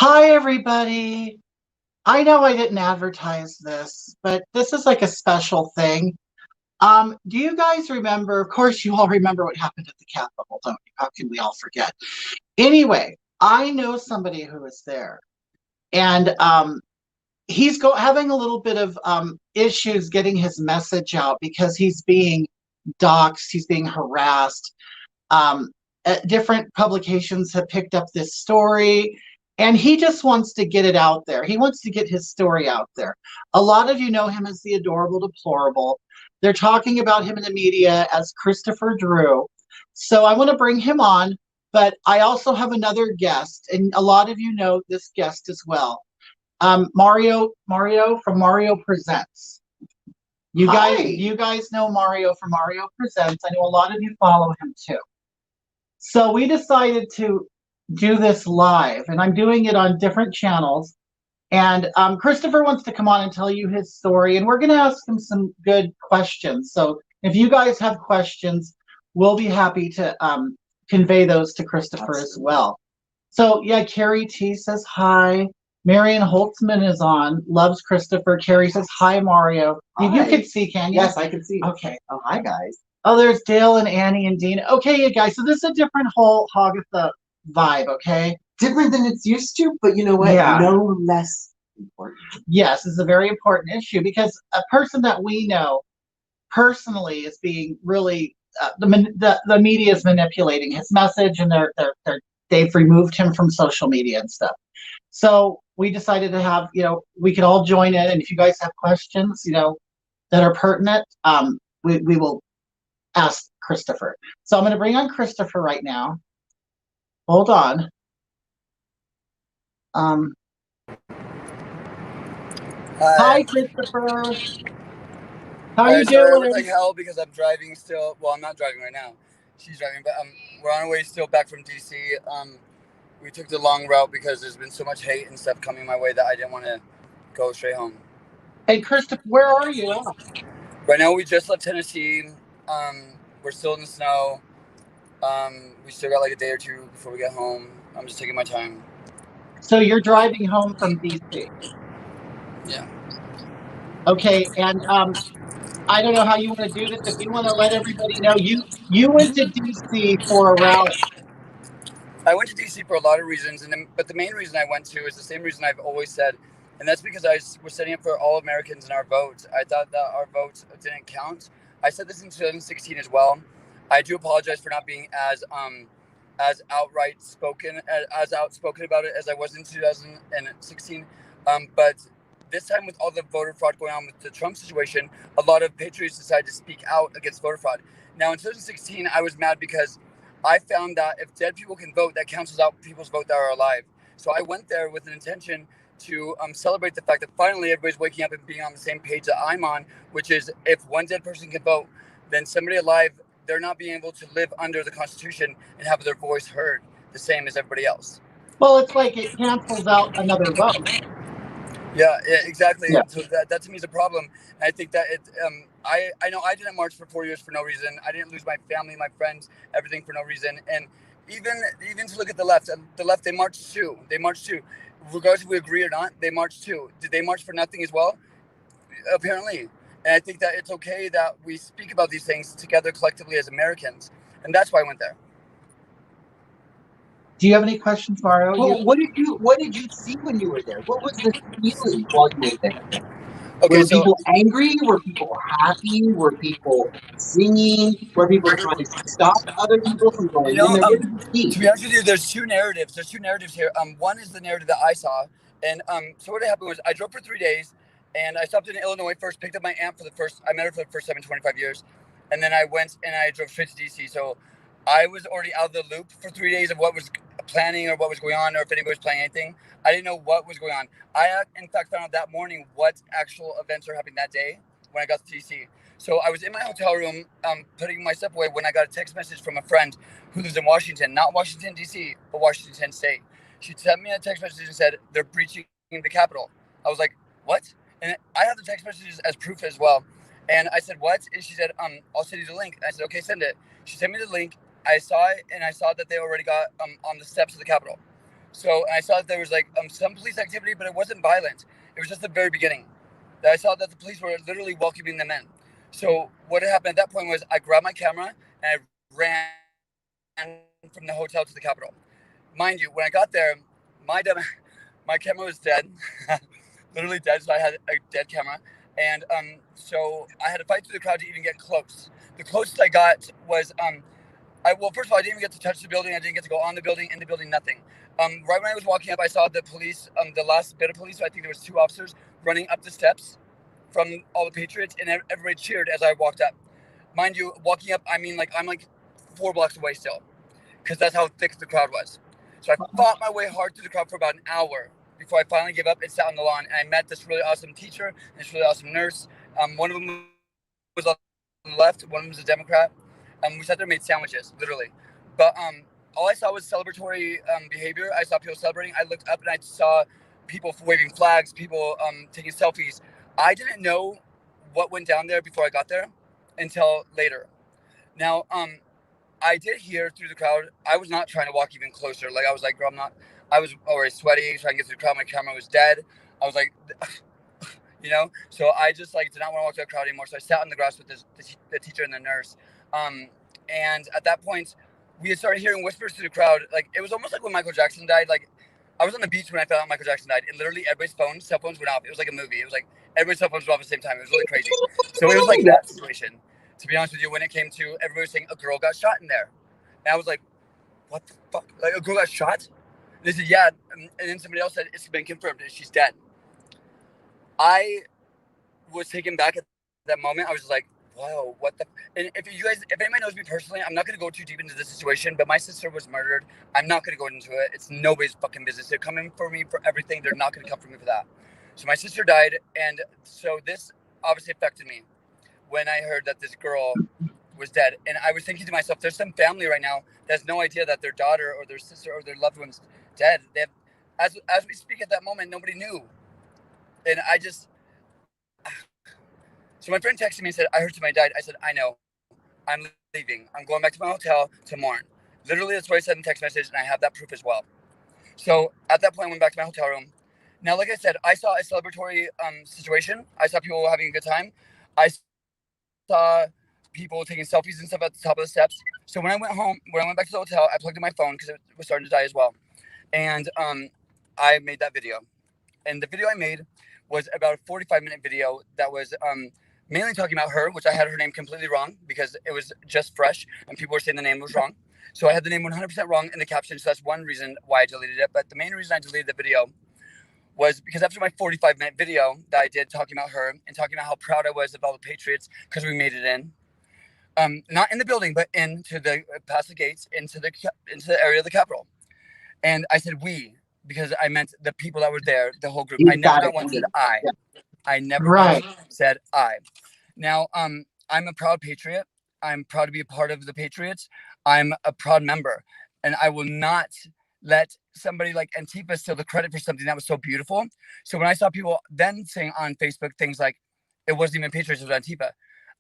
Hi, everybody. I know I didn't advertise this, but this is like a special thing. Do you guys remember? Of course, you all remember what happened at the Capitol, don't you? How can we all forget? Anyway, I know somebody who was there, and he's having a little bit of issues getting his message out because he's being doxxed, he's being harassed. Um, Different publications have picked up this story, and he just wants to get it out there. He wants to get his story out there. A lot of you know him as the adorable Deplorable. They're talking about him in the media as Kristopher Dreww. So I want to bring him on, but I also have another guest, and a lot of you know this guest as well. Mario from Mario Presents. You guys know Mario from Mario Presents. I know a lot of you follow him too. So we decided to do this live, and I'm doing it on different channels. And Kristopher wants to come on and tell you his story, and we're going to ask him some good questions. So if you guys have questions, we'll be happy to convey those to Kristopher as well. So yeah, Carrie T says hi. Marion Holtzman is on, loves Kristopher. Carrie says hi, Mario. You can see, can you? Yes, I can see. Okay. Oh, hi, guys. Oh, there's Dale and Annie and Dean. Okay, you guys. So this is a different whole Hagatha vibe, okay? Different than it's used to, but you know what? Yeah. No less important. Yes, it's a very important issue because a person that we know personally is being really the media is manipulating his message, and they've removed him from social media and stuff. So we decided to have, we could all join in, and if you guys have questions, that are pertinent, we will ask Kristopher. So I'm going to bring on Kristopher right now. Hold on. Hi, Kristopher. How are you doing? Sorry, we're like hell because I'm driving still. Well, I'm not driving right now. She's driving, but we're on our way still back from DC. We took the long route because there's been so much hate and stuff coming my way that I didn't want to go straight home. Hey, Kristopher, where are you? Right now, we just left Tennessee. We're still in the snow. We still got like a day or two before we get home. I'm just taking my time. So you're driving home from DC? Yeah. Okay, and I don't know how you want to do this. If you want to let everybody know, you went to DC for a rally. I went to DC for a lot of reasons, but the main reason I went to is the same reason I've always said, and that's because I was standing up for all Americans and our vote. I thought that our vote didn't count. I said this in 2016 as well. I do apologize for not being as outspoken about it as I was in 2016. But this time, with all the voter fraud going on with the Trump situation, a lot of patriots decided to speak out against voter fraud. Now, in 2016, I was mad because I found that if dead people can vote, that cancels out people's vote that are alive. So I went there with an intention to celebrate the fact that finally everybody's waking up and being on the same page that I'm on, which is if one dead person can vote, then somebody alive, they're not being able to live under the Constitution and have their voice heard the same as everybody else. Well, it's like it cancels out another vote. Yeah, exactly. Yeah. So that to me is a problem. And I think that I know I didn't march for 4 years for no reason. I didn't lose my family, my friends, everything for no reason. And even to look at the left, they marched too. Regardless if we agree or not, they marched too. Did they march for nothing as well? Apparently. And I think that it's okay that we speak about these things together collectively as Americans. And that's why I went there. Do you have any questions, Mario? Well, what did you see when you were there? What was the feeling while you were there? Okay, were people angry? Were people happy? Were people singing? Were people trying to stop other people from going in there? What did you see? To be honest with you, there's two narratives. There's two narratives here. One is the narrative that I saw, and so what happened was I drove for 3 days, and I stopped in Illinois first, picked up my aunt I met her for the first time in 25 years, and then I went and I drove straight to DC. So I was already out of the loop for 3 days of what was planning or what was going on, or if anybody was planning anything. I didn't know what was going on. I, in fact, found out that morning what actual events were happening that day when I got to DC. So I was in my hotel room putting my stuff away when I got a text message from a friend who lives in Washington, not Washington, D.C., but Washington State. She sent me a text message and said, they're breaching the Capitol. I was like, what? And I have the text messages as proof as well. And I said, what? And she said, I'll send you the link. And I said, okay, send it. She sent me the link. I saw it, and I saw that they already got on the steps of the Capitol. So I saw that there was like some police activity, but it wasn't violent. It was just the very beginning. That I saw that the police were literally welcoming them in. So what had happened at that point was I grabbed my camera and I ran from the hotel to the Capitol. Mind you, when I got there, my camera was dead, literally dead. So I had a dead camera, and so I had to fight through the crowd to even get close. The closest I got was well, first of all, I didn't even get to touch the building. I didn't get to go on the building, in the building, nothing. Right when I was walking up, I saw the police, the last bit of police. So I think there was 2 officers running up the steps from all the Patriots, and everybody cheered as I walked up. Mind you, walking up, I mean, like I'm like 4 blocks away still, because that's how thick the crowd was. So I fought my way hard through the crowd for about an hour before I finally gave up and sat on the lawn. And I met this really awesome teacher and this really awesome nurse. One of them was on the left, one of them was a Democrat. We sat there and made sandwiches, literally. But all I saw was celebratory behavior. I saw people celebrating. I looked up and I saw people waving flags, people taking selfies. I didn't know what went down there before I got there until later. Now, I did hear through the crowd. I was not trying to walk even closer. Like I was like, girl, I'm not. I was already sweaty, trying to get through the crowd. My camera was dead. I was like, you know. So I just like did not want to walk through the crowd anymore. So I sat on the grass with the teacher and the nurse. And at that point, we had started hearing whispers through the crowd. Like it was almost like when Michael Jackson died. Like I was on the beach when I found out Michael Jackson died, and literally everybody's cell phones went off. It was like a movie. It was like everybody's cell phones went off at the same time. It was really crazy. So it was like that situation. To be honest with you, when it came to everybody was saying a girl got shot in there, and I was like, "What the fuck? Like a girl got shot?" And they said, "Yeah," and then somebody else said it's been confirmed and she's dead. I was taken back at that moment. I was just like, "Whoa, what the?" And if anybody knows me personally, I'm not going to go too deep into this situation. But my sister was murdered. I'm not going to go into it. It's nobody's fucking business. They're coming for me for everything. They're not going to come for me for that. So my sister died, and so this obviously affected me when I heard that this girl was dead. And I was thinking to myself, there's some family right now that has no idea that their daughter or their sister or their loved one's dead. They have, as we speak at that moment, nobody knew. And I just, so my friend texted me and said, I heard somebody died. I said, I know, I'm leaving. I'm going back to my hotel to mourn. Literally, that's what I said in the text message, and I have that proof as well. So at that point, I went back to my hotel room. Now, like I said, I saw a celebratory situation. I saw people having a good time. I saw people taking selfies and stuff at the top of the steps. So when I went back to the hotel, I plugged in my phone because it was starting to die as well. And I made that video. And the video I made was about a 45-minute video that was mainly talking about her, which I had her name completely wrong because it was just fresh and people were saying the name was wrong. So I had the name 100% wrong in the caption. So that's one reason why I deleted it. But the main reason I deleted the video was because after my 45-minute video that I did talking about her and talking about how proud I was of all the Patriots because we made it in, not in the building, but past the gates, into the area of the Capitol. And I said we, because I meant the people that were there, the whole group. I never once said I. I never once said I. Now, I'm a proud Patriot. I'm proud to be a part of the Patriots. I'm a proud member. And I will not let somebody like Antifa steal the credit for something that was so beautiful. So when I saw people then saying on Facebook things like, it wasn't even Patriots, it was Antifa.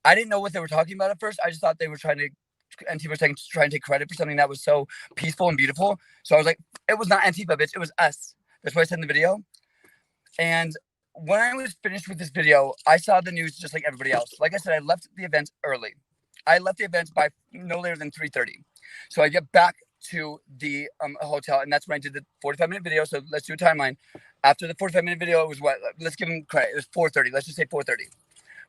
I didn't know what they were talking about at first. I just thought they were Antifa was trying to take credit for something that was so peaceful and beautiful. So I was like, it was not Antifa, bitch. It was us. That's what I said in the video. And when I was finished with this video, I saw the news just like everybody else. Like I said, I left the event early. I left the event by no later than 3:30. So I get back to the hotel, and that's when I did the 45-minute video. So let's do a timeline. After the 45-minute video, it was what? Let's give them credit. It was 4:30. Let's just say 4:30.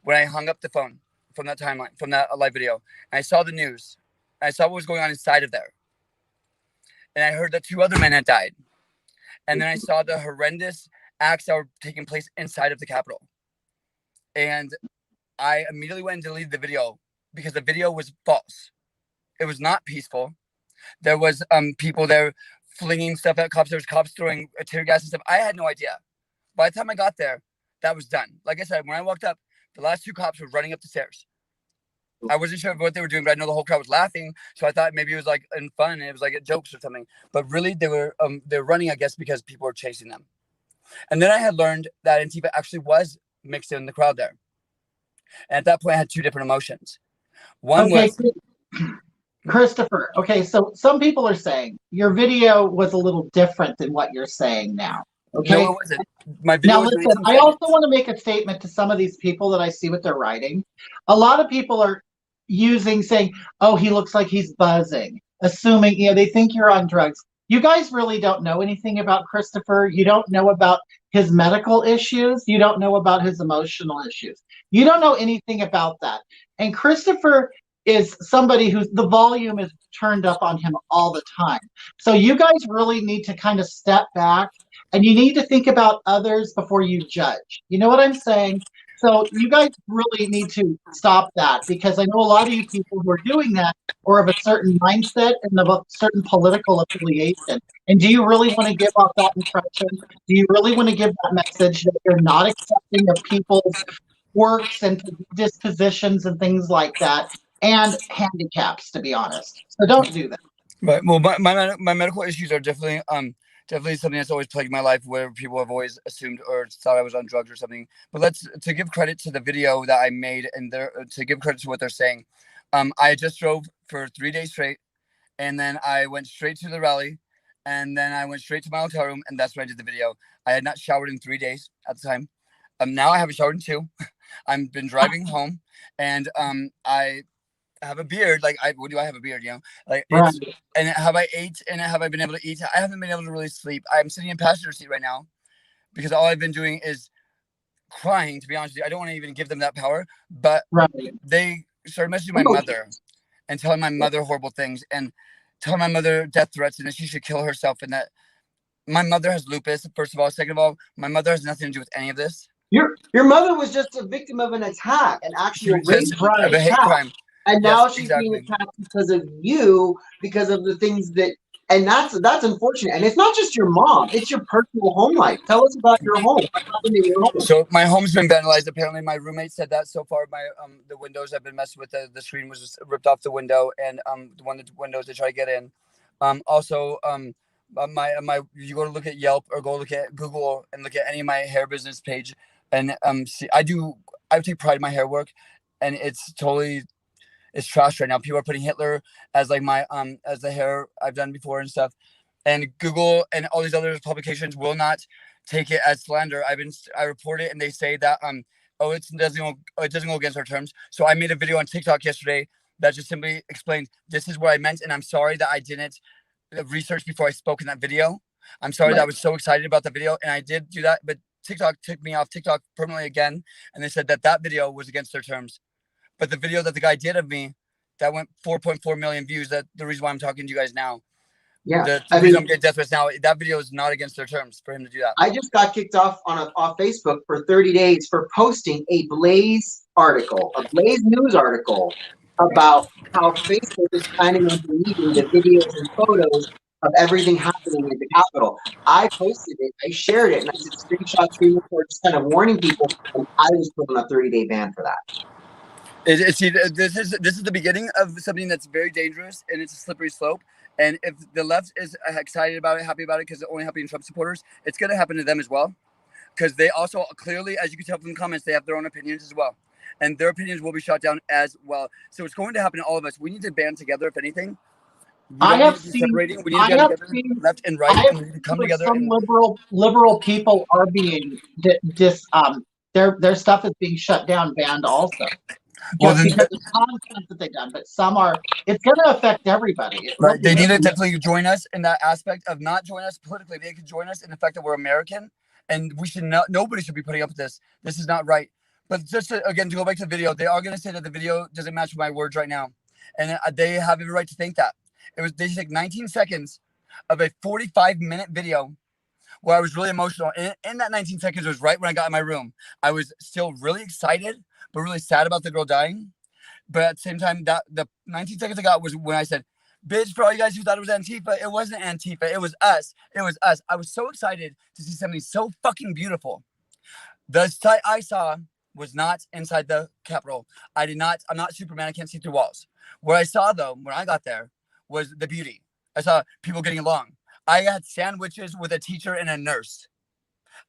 When I hung up the phone from that timeline, from that live video, and I saw the news. I saw what was going on inside of there. And I heard that 2 other men had died. And then I saw the horrendous acts that were taking place inside of the Capitol. And I immediately went and deleted the video because the video was false. It was not peaceful. There was people there flinging stuff at cops. There was cops throwing tear gas and stuff. I had no idea. By the time I got there, that was done. Like I said, when I walked up, the last 2 cops were running up the stairs. I wasn't sure what they were doing, but I know the whole crowd was laughing. So I thought maybe it was like in fun. It was like jokes or something. But really, they were running, I guess, because people were chasing them. And then I had learned that Antifa actually was mixed in the crowd there. And at that point, I had 2 different emotions. One was Kristopher, okay, so some people are saying your video was a little different than what you're saying now. Okay. No, it wasn't. My video Now was listen, 19 I also seconds. want to make a statement to some of these people that I see what they're writing. A lot of people are saying, oh, he looks like he's buzzing, assuming, they think you're on drugs. You guys really don't know anything about Kristopher. You don't know about his medical issues. You don't know about his emotional issues. You don't know anything about that. And Kristopher is somebody who's the volume is turned up on him all the time. So you guys really need to kind of step back and you need to think about others before you judge. You know what I'm saying? So you guys really need to stop that, because I know a lot of you people who are doing that are of a certain mindset and of a certain political affiliation. And do you really want to give off that impression? Do you really want to give that message that you're not accepting of people's quirks and dispositions and things like that, and handicaps, to be honest? So don't do that. Right. Well, my medical issues are definitely something that's always plagued my life, where people have always assumed or thought I was on drugs or something. But to give credit to the video that I made, and to give credit to what they're saying. I just drove for 3 days straight, and then I went straight to the rally, and then I went straight to my hotel room, and that's when I did the video. I had not showered in 3 days at the time. Now I haven't showered in 2. I've been driving home, and I have a beard. Like, what do I have a beard? Like, Right. and have I ate, and have I been able to eat? I haven't been able to really sleep. I'm sitting in passenger seat right now because all I've been doing is crying, to be honest with you. I don't want to even give them that power, but Right. they started messaging my mother and telling my mother horrible things and telling my mother death threats and that she should kill herself, and that my mother has lupus, first of all. Second of all, my mother has nothing to do with any of this. Your mother was just a victim of an attack, an actual rape of a hate crime. and Yes, now she's exactly. being attacked because of you, because of the things that, and that's unfortunate. And it's not just your mom; it's your personal home life. Tell us about your home. What happened in your home? So my home's been vandalized. Apparently, my roommate said that so far. My the windows have been messed with. The screen was just ripped off the window, and the windows to try to get in. Also, my you go to look at Yelp or go look at Google and look at any of my hair business page, and see, I take pride in my hair work, and it's trash right now. People are putting Hitler as like my as the hair I've done before and stuff, and Google and all these other publications will not take it as slander. I report it, and they say that it doesn't go against our terms. So I made a video on TikTok yesterday that just simply explained this is what I meant, and I'm sorry that I didn't research before I spoke in that video. I'm sorry that I was so excited about the video, and I did do that, but TikTok took me off TikTok permanently again, and they said that video was against their terms. But the video that the guy did of me, that went 4.4 million views. That the reason why I'm talking to you guys now. Yeah, the reason I'm getting death threats now. That video is not against their terms for him to do that. I just got kicked off off Facebook for 30 days for posting a Blaze News article about how Facebook is planning on deleting the videos and photos of everything happening at the Capitol. I posted it, I shared it, and I said screenshot, screen record, just kind of warning people, and I was put on a 30-day ban for that. See, this is the beginning of something that's very dangerous, and it's a slippery slope. And if the left is excited about it, happy about it, because it's only happening to Trump supporters, it's going to happen to them as well. Because they also clearly, as you can tell from the comments, they have their own opinions as well. And their opinions will be shot down as well. So it's going to happen to all of us. We need to band together, if anything. I have seen left and right, and we need to come together. Some liberal people are being their stuff is being shut down, banned also. Well, because of the content that they've done, but some are. It's going to affect everybody. Right? They need to definitely join us in that aspect of not join us politically. They could join us in the fact that we're American, and we should not. Nobody should be putting up with this. This is not right. But just to go back to the video, they are going to say that the video doesn't match my words right now, and they have every right to think that. They take 19 seconds of a 45-minute video where I was really emotional. And in that 19 seconds was right when I got in my room. I was still really excited, but really sad about the girl dying. But at the same time, that the 19 seconds I got was when I said, bitch, for all you guys who thought it was Antifa, it wasn't Antifa. It was us. It was us. I was so excited to see something so fucking beautiful. The sight I saw was not inside the Capitol. I'm not Superman. I can't see through walls. What I saw, though, when I got there, was the beauty. I saw people getting along. I had sandwiches with a teacher and a nurse.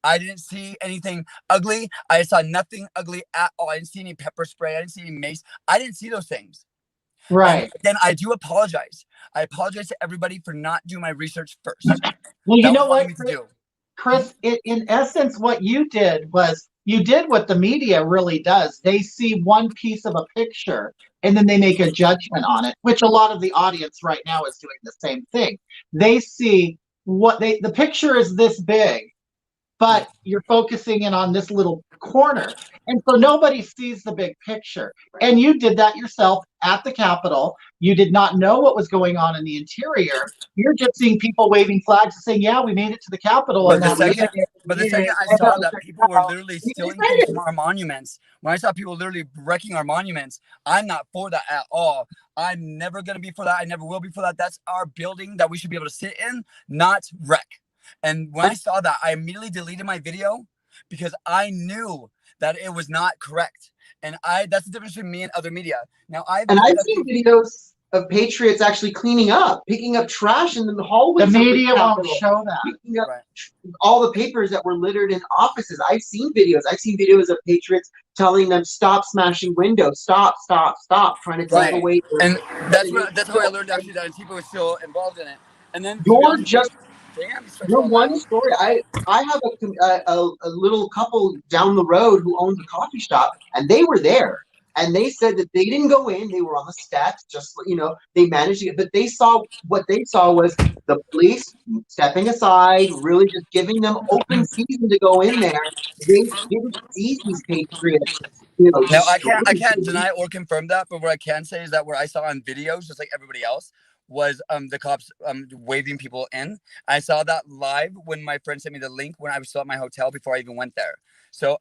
I didn't see anything ugly. I saw nothing ugly at all. I didn't see any pepper spray. I didn't see any mace. I didn't see those things. Right. And then I do apologize. I apologize to everybody for not doing my research first. Well, you That know was wrong what, of me to do. Kris, in essence, what you did was you did what the media really does. They see one piece of a picture and then they make a judgment on it, which a lot of the audience right now is doing the same thing. They see the picture is this big, but you're focusing in on this little corner. And so nobody sees the big picture. And you did that yourself at the Capitol. You did not know what was going on in the interior. You're just seeing people waving flags and saying, yeah, we made it to the Capitol. But And the that second, I saw that people were literally stealing things from our monuments, when I saw people literally wrecking our monuments, I'm not for that at all. I'm never going to be for that. I never will be for that. That's our building that we should be able to sit in, not wreck. And when I saw that, I immediately deleted my video because I knew that it was not correct. And that's the difference between me and other media. Now, I've seen videos of patriots actually cleaning up, picking up trash in the hallways. The media won't show that. Picking up all the papers that were littered in offices. I've seen videos. I've seen videos of patriots telling them, stop smashing windows, stop, trying to take away. And that's how I learned actually that Antifa was still involved in it. And then You're just damn, your one story. I have a little couple down the road who owns a coffee shop, and they were there. And they said that they didn't go in; they were on the steps. Just they managed to get. But what they saw was the police stepping aside, really just giving them open season to go in there. They didn't see these patriots. Now I can't deny or confirm that, but what I can say is that what I saw on videos, just like everybody else, was the cops waving people in. I saw that live when my friend sent me the link when I was still at my hotel before I even went there. So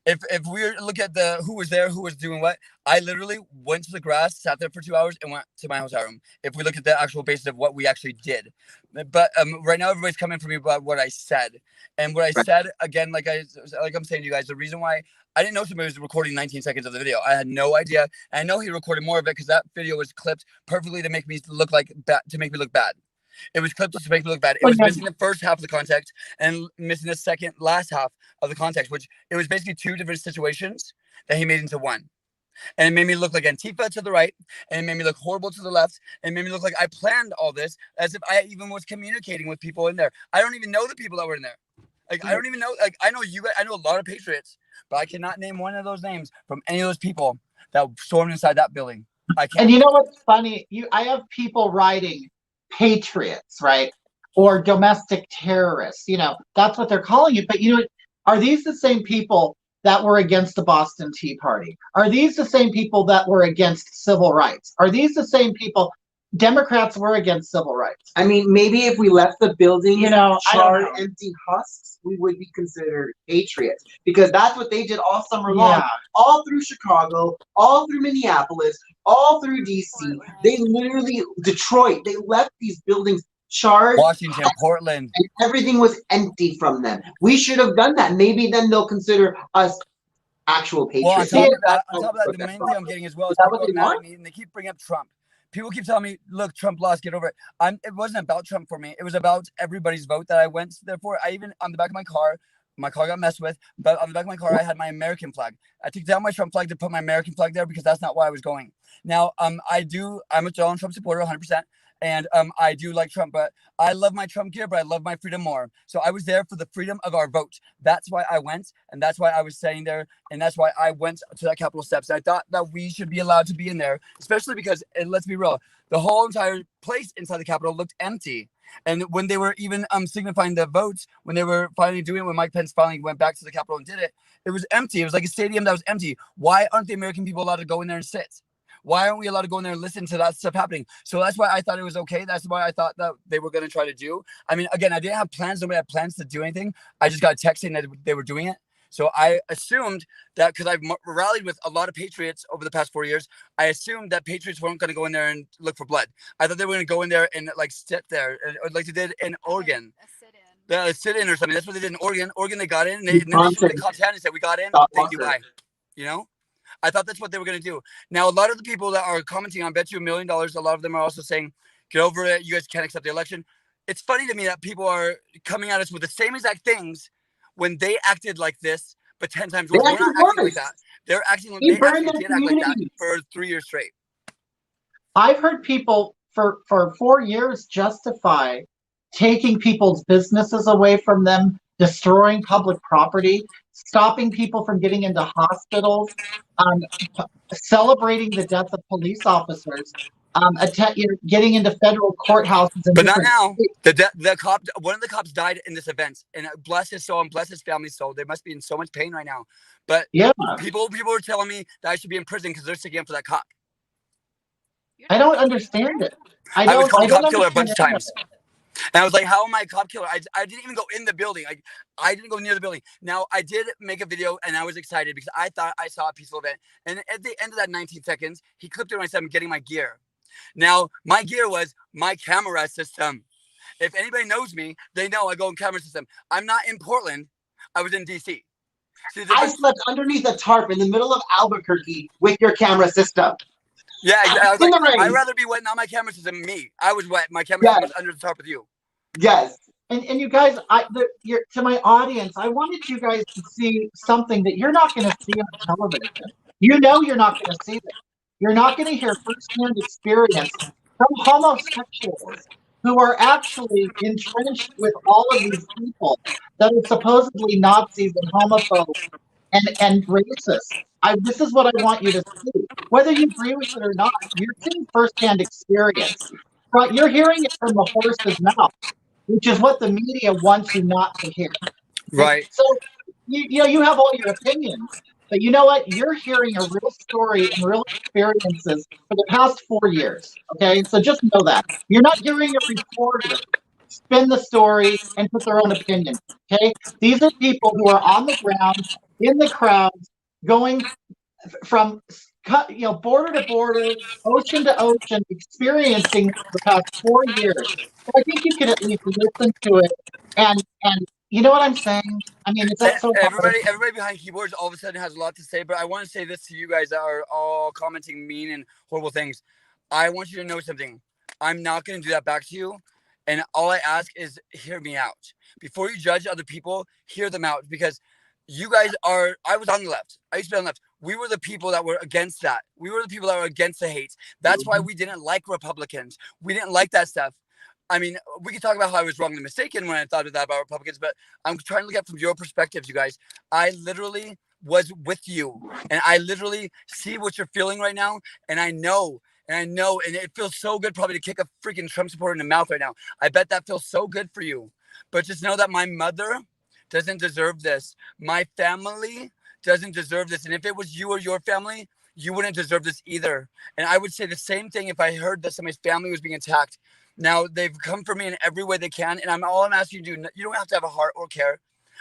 if we look at who was there, who was doing what, I literally went to the grass, sat there for 2 hours, and went to my hotel room. If we look at the actual basis of what we actually did, but right now everybody's coming for me about what I said, and what I said again, like I'm saying to you guys, the reason why I didn't know somebody was recording 19 seconds of the video. I had no idea. And I know he recorded more of it because that video was clipped perfectly to make me look bad. It was clipped to make me look bad. It was missing the first half of the context and missing the last half of the context, which it was basically two different situations that he made into one. And it made me look like Antifa to the right, and it made me look horrible to the left, and it made me look like I planned all this as if I even was communicating with people in there. I don't even know the people that were in there. Like, I don't even know, I know you guys, I know a lot of patriots, but I cannot name one of those names from any of those people that stormed inside that building. I can't. And you know what's funny? I have people writing patriots, right? Or domestic terrorists. That's what they're calling it. But are these the same people that were against the Boston Tea Party? Are these the same people that were against civil rights? Are these the same people? Democrats were against civil rights. I mean, maybe if we left the building, charred, empty husks, we would be considered patriots, because that's what they did all summer long, all through Chicago, all through Minneapolis, all through DC. They literally, Detroit, they left these buildings charred. Washington, Portland. And everything was empty from them. We should have done that. Maybe then they'll consider us actual patriots. Well, on top of that, the main thing I'm getting as well is people are mad at me and they keep bringing up Trump. People keep telling me, look, Trump lost, get over it. It wasn't about Trump for me. It was about everybody's vote that I went there for. I even, on the back of my car got messed with, but on the back of my car, I had my American flag. I took down my Trump flag to put my American flag there because that's not why I was going. Now, I'm a Donald Trump supporter, 100%. And I do like Trump, but I love my Trump gear, but I love my freedom more. So I was there for the freedom of our vote. That's why I went, and that's why I was staying there, and that's why I went to that Capitol steps. I thought that we should be allowed to be in there, especially because, and let's be real, the whole entire place inside the Capitol looked empty. And when they were even signifying the votes, when they were finally doing it, when Mike Pence finally went back to the Capitol and did it, it was empty. It was like a stadium that was empty. Why aren't the American people allowed to go in there and sit? Why aren't we allowed to go in there and listen to that stuff happening? So that's why I thought it was okay. That's why I thought that they were going to try to do. I mean, again, I didn't have plans. Nobody had plans to do anything. I just got a text saying that they were doing it. So I assumed that, because I've rallied with a lot of patriots over the past 4 years, I assumed that patriots weren't going to go in there and look for blood. I thought they were going to go in there and like sit there, like they did in Oregon. A sit-in or something. That's what they did in Oregon. Oregon, they got in. And they shook the cops' hand and said, "We got in. Thank you, bye." I thought that's what they were going to do. Now, a lot of the people that are commenting on Bet You $1 Million, a lot of them are also saying, get over it. You guys can't accept the election. It's funny to me that people are coming at us with the same exact things when they acted like this, but 10 times worse. We're not acting like that. They're acting like they actually did act like that for 3 years straight. I've heard people for 4 years justify taking people's businesses away from them, destroying public property, stopping people from getting into hospitals, um, celebrating the death of police officers, getting into federal courthouses in But not different now. states. The cop, one of the cops died in this event, and bless his soul and bless his family's soul. They must be in so much pain right now. But Yeah, people were telling me that I should be in prison because they're sticking up for that cop. I don't understand it. I was called I don't cop killer a bunch understand of times. And I was like, how am I a cop killer? I didn't even go in the building. I didn't go near the building. Now, I did make a video, and I was excited because I thought I saw a peaceful event. And at the end of that 19 seconds, he clipped it when I said I'm getting my gear. Now, my gear was my camera system. If anybody knows me, they know I go in camera system. I'm not in Portland. I was in D.C. See, I slept underneath a tarp in the middle of Albuquerque with your camera system. yeah, I was In like, the rain. I'd rather be wet, not my camera system, me. I was wet. My camera system was under the tarp with you. Yes. And you guys, to my audience, I wanted you guys to see something that you're not going to see on television. You know you're not going to see this. You're not going to hear firsthand experience from homosexuals who are actually entrenched with all of these people that are supposedly Nazis and homophobes and racist. This is what I want you to see. Whether you agree with it or not, you're seeing firsthand experience. But you're hearing it from the horse's mouth, which is what the media wants you not to hear. Right. So you have all your opinions, but you know what? You're hearing a real story and real experiences for the past 4 years. Okay, so just know that you're not hearing a reporter spin the story and put their own opinion. Okay, these are people who are on the ground in the crowds, going from border to border, ocean to ocean, experiencing the past 4 years. So I think you can at least listen to it, and you know what I'm saying? I mean, is that so hard? Everybody behind keyboards all of a sudden has a lot to say, but I want to say this to you guys that are all commenting mean and horrible things. I want you to know something. I'm not going to do that back to you. And all I ask is hear me out. Before you judge other people, hear them out, because you guys are, I was on the left. I used to be on the left. We were the people that were against that. We were the people that were against the hate. That's why we didn't like Republicans. We didn't like that stuff. I mean, we can talk about how I was wrongly mistaken when I thought of that about Republicans, but I'm trying to look at from your perspectives, you guys. I literally was with you, and I literally see what you're feeling right now, and I know, and it feels so good probably to kick a freaking Trump supporter in the mouth right now. I bet that feels so good for you. But just know that my mother doesn't deserve this. My family doesn't deserve this. And if it was you or your family, you wouldn't deserve this either. And I would say the same thing if I heard that somebody's family was being attacked. Now, they've come for me in every way they can, and all I'm asking you to do, you don't have to have a heart or care.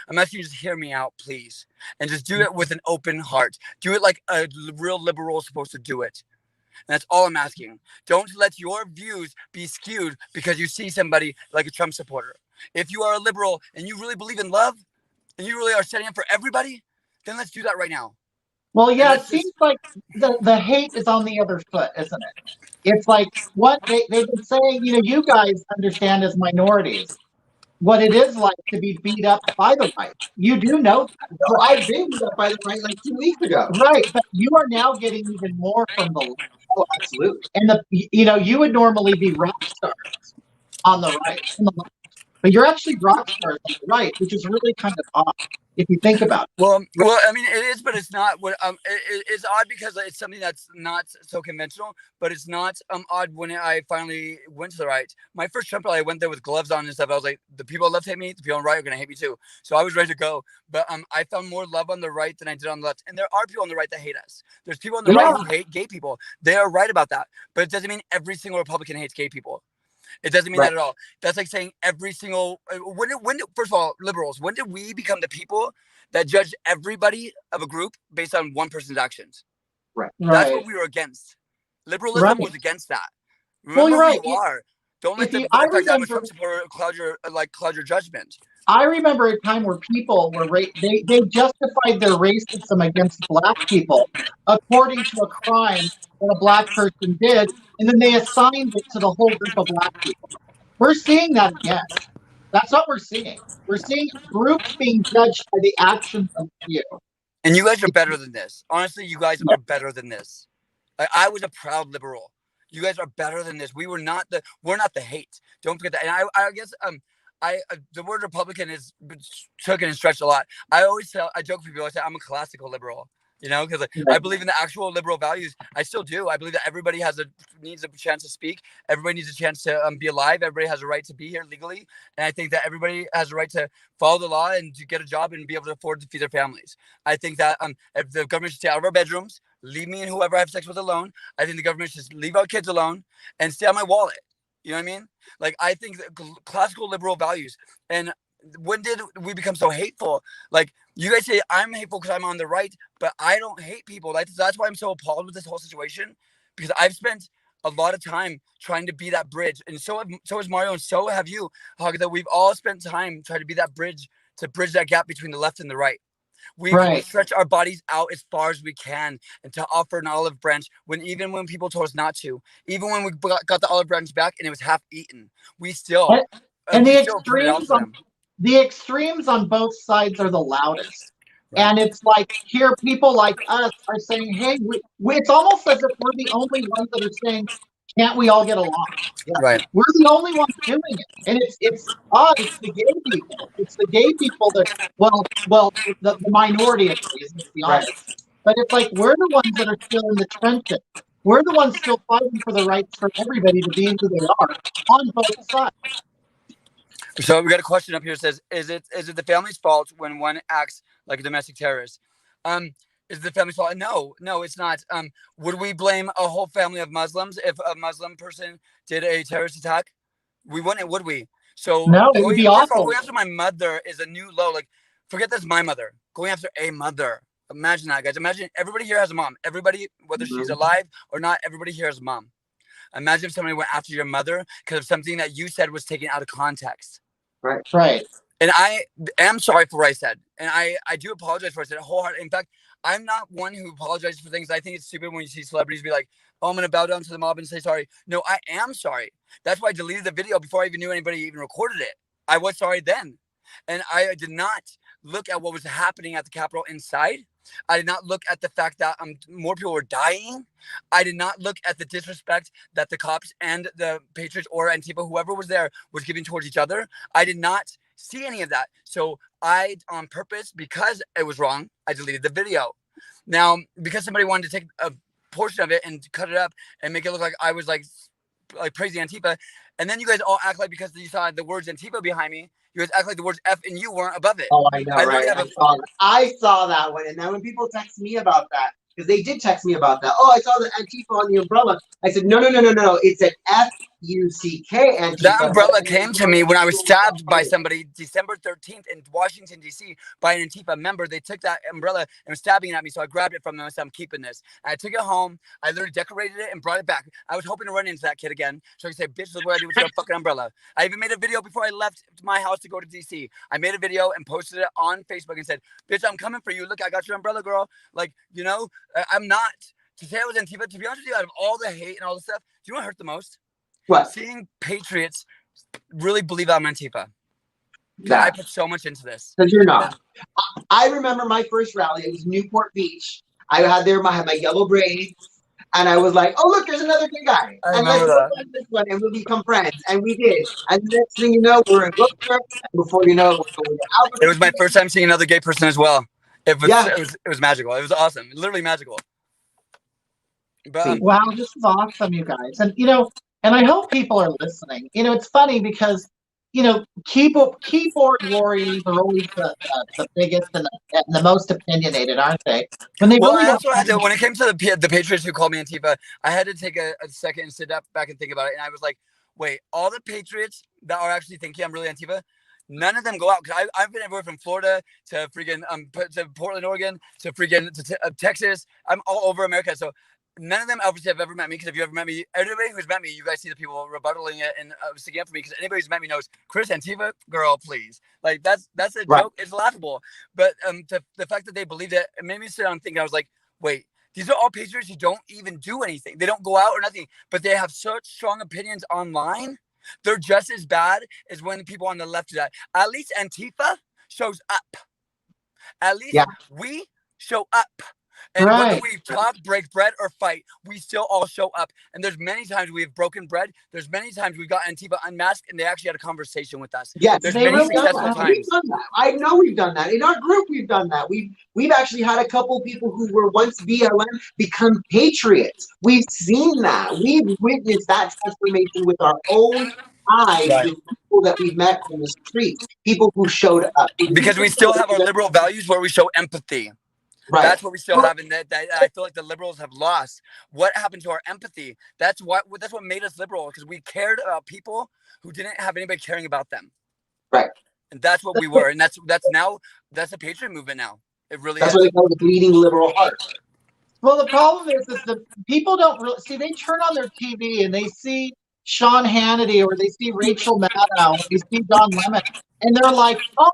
I'm asking you to just hear me out, please, and just do it with an open heart. Do it like a real liberal is supposed to do it. And that's all I'm asking. Don't let your views be skewed because you see somebody like a Trump supporter. If you are a liberal and you really believe in love and you really are standing up for everybody, then let's do that right now. Well, yeah, it seems like the hate is on the other foot, isn't it? It's like what they've been saying, you guys understand as minorities what it is like to be beat up by the right. You do know that. No, I've been beat up by the right like 2 weeks ago. Right, but you are now getting even more from the left. Oh, absolutely. And you would normally be rock stars on the right, but you're actually rock stars on the right, which is really kind of odd if you think about it. Well, I mean, it is, but it's not. What it's odd because it's something that's not so conventional. But it's not odd when I finally went to the right. My first Trump rally, I went there with gloves on and stuff. I was like, the people on the left hate me, the people on the right are gonna hate me too. So I was ready to go. But I found more love on the right than I did on the left. And there are people on the right that hate us. There's people on the right who hate gay people. They are right about that. But it doesn't mean every single Republican hates gay people. It doesn't mean that at all. That's like saying every single first of all, liberals, when did we become the people that judged everybody of a group based on one person's actions? Right. That's what we were against. Liberalism was against that. Remember who you are. Don't let the fact that I'm a Trump supporter cloud your judgment. I remember a time where people were they justified their racism against black people according to a crime that a black person did, and then they assigned it to the whole group of black people. We're seeing that again. That's what we're seeing. We're seeing groups being judged by the actions of few. And you guys are better than this. Honestly, you guys are better than this. I was a proud liberal. You guys are better than this. We're not the hate. Don't forget that. And I guess the word Republican is taken and stretched a lot. I joke with people. I say I'm a classical liberal. You know, because I believe in the actual liberal values. I still do. I believe that everybody needs a chance to speak. Everybody needs a chance to be alive. Everybody has a right to be here legally. And I think that everybody has a right to follow the law and to get a job and be able to afford to feed their families. I think that if the government should stay out of our bedrooms, leave me and whoever I have sex with alone. I think the government should leave our kids alone and stay on my wallet. You know what I mean? Like, I think that classical liberal values. And when did we become so hateful? Like, you guys say I'm hateful because I'm on the right, but I don't hate people. That's why I'm so appalled with this whole situation, because I've spent a lot of time trying to be that bridge, and so has Mario, and so have you, Hog, that we've all spent time trying to be that bridge, to bridge that gap between the left and the right. We've stretched our bodies out as far as we can, and to offer an olive branch even when people told us not to, even when we got the olive branch back and it was half eaten, we still and we the still put it out to them. The extremes on both sides are the loudest. Right. And it's like, here people like us are saying, hey, it's almost as if we're the only ones that are saying, can't we all get along? Yeah. Right. We're the only ones doing it. And it's the gay people. It's the gay people that, the minority of gays, let's be honest. Right. But it's like, we're the ones that are still in the trenches. We're the ones still fighting for the rights for everybody to be who they are on both sides. So we got a question up here that says, is it the family's fault when one acts like a domestic terrorist? Is the family's fault? No, it's not. Would we blame a whole family of Muslims if a Muslim person did a terrorist attack? We wouldn't, would we? So no, it would be awful. Going after my mother is a new low. Like, forget that's my mother. Going after a mother. Imagine that, guys. Imagine everybody here has a mom. Everybody, whether she's alive or not, everybody here has a mom. Imagine if somebody went after your mother because of something that you said was taken out of context. Right. And I am sorry for what I said. And I do apologize for what I said wholeheartedly. In fact, I'm not one who apologizes for things. I think it's stupid when you see celebrities be like, oh, I'm going to bow down to the mob and say sorry. No, I am sorry. That's why I deleted the video before I even knew anybody even recorded it. I was sorry then. And I did not look at what was happening at the Capitol inside. I did not look at the fact that more people were dying. I did not look at the disrespect that the cops and the Patriots or Antifa, whoever was there, was giving towards each other. I did not see any of that. So I, on purpose, because it was wrong, I deleted the video. Now, because somebody wanted to take a portion of it and cut it up and make it look like I was like praising Antifa, and then you guys all act like because you saw the words Antifa behind me, you guys act like the words F and U weren't above it. Oh, I know, right? I saw that one. And then when people text me about that, because they did text me about that. Oh, I saw the Antifa on the umbrella. I said, no. It's an F-U-C-K Antifa. That umbrella came to me when I was stabbed by somebody December 13th in Washington, D.C. by an Antifa member. They took that umbrella and were stabbing at me, so I grabbed it from them and said, I'm keeping this. And I took it home. I literally decorated it and brought it back. I was hoping to run into that kid again, so I could say, bitch, look what I do with your fucking umbrella. I even made a video before I left my house to go to D.C. I made a video and posted it on Facebook and said, bitch, I'm coming for you. Look, I got your umbrella, girl. Like, you know, I'm not. To say I was Antifa, to be honest with you, out of all the hate and all the stuff, do you know what hurt the most? What? Seeing patriots really believe I'm Antifa. Yeah. I put so much into this. Because you're not. I remember my first rally. It was Newport Beach. I had my yellow braids. And I was like, oh, look, there's another good guy. And let's go find this one and we'll become friends. And we did. And the next thing you know, we're in Wilkes-Barre. And before you know, we're going to Albuquerque. It was my first time seeing another gay person as well. It was magical. It was awesome. Literally magical. But, wow, this is awesome, you guys. And, and I hope people are listening. It's funny because, keyboard warriors are always the biggest and the most opinionated, aren't they? When they when it came to the Patriots who called me Antifa, I had to take a second and sit back and think about it. And I was like, wait, all the Patriots that are actually thinking I'm really Antifa, none of them go out. Because I've been everywhere from Florida to freaking to Portland, Oregon, to freaking Texas. I'm all over America. So none of them obviously have ever met me, because if you ever met me, everybody who's met me, you guys see the people rebuttaling it and sticking up for me, because anybody who's met me knows, Kris, Antifa, girl, please. Like, that's a joke. It's laughable. But the fact that they believed it made me sit down and think. I was like, wait, these are all Patriots who don't even do anything. They don't go out or nothing, but they have such strong opinions online. They're just as bad as when people on the left do that. At least Antifa shows up. At least we show up. And whether Right. we talk, break bread, or fight, we still all show up. And there's many times we have broken bread. There's many times we got Antifa unmasked and they actually had a conversation with us. Yes, There's They many really successful have. we've times. done that. I know we've done that. In our group, we've done that. We've actually had a couple people who were once BLM become patriots. We've seen that. We've witnessed that transformation with our own eyes Right. with people that we've met in the streets, people who showed up. Because we still have our liberal values where we show empathy. Right. That's what we still have, and that I feel like the liberals have lost. What happened to our empathy? That's what made us liberal, because we cared about people who didn't have anybody caring about them. Right. And that's what we were, and that's the patriot movement now. It really That's is. what they call the bleeding liberal heart. Well, the problem is the people don't really see. They turn on their TV and they see Sean Hannity or they see Rachel Maddow or they see Don Lemon, and they're like, "Oh,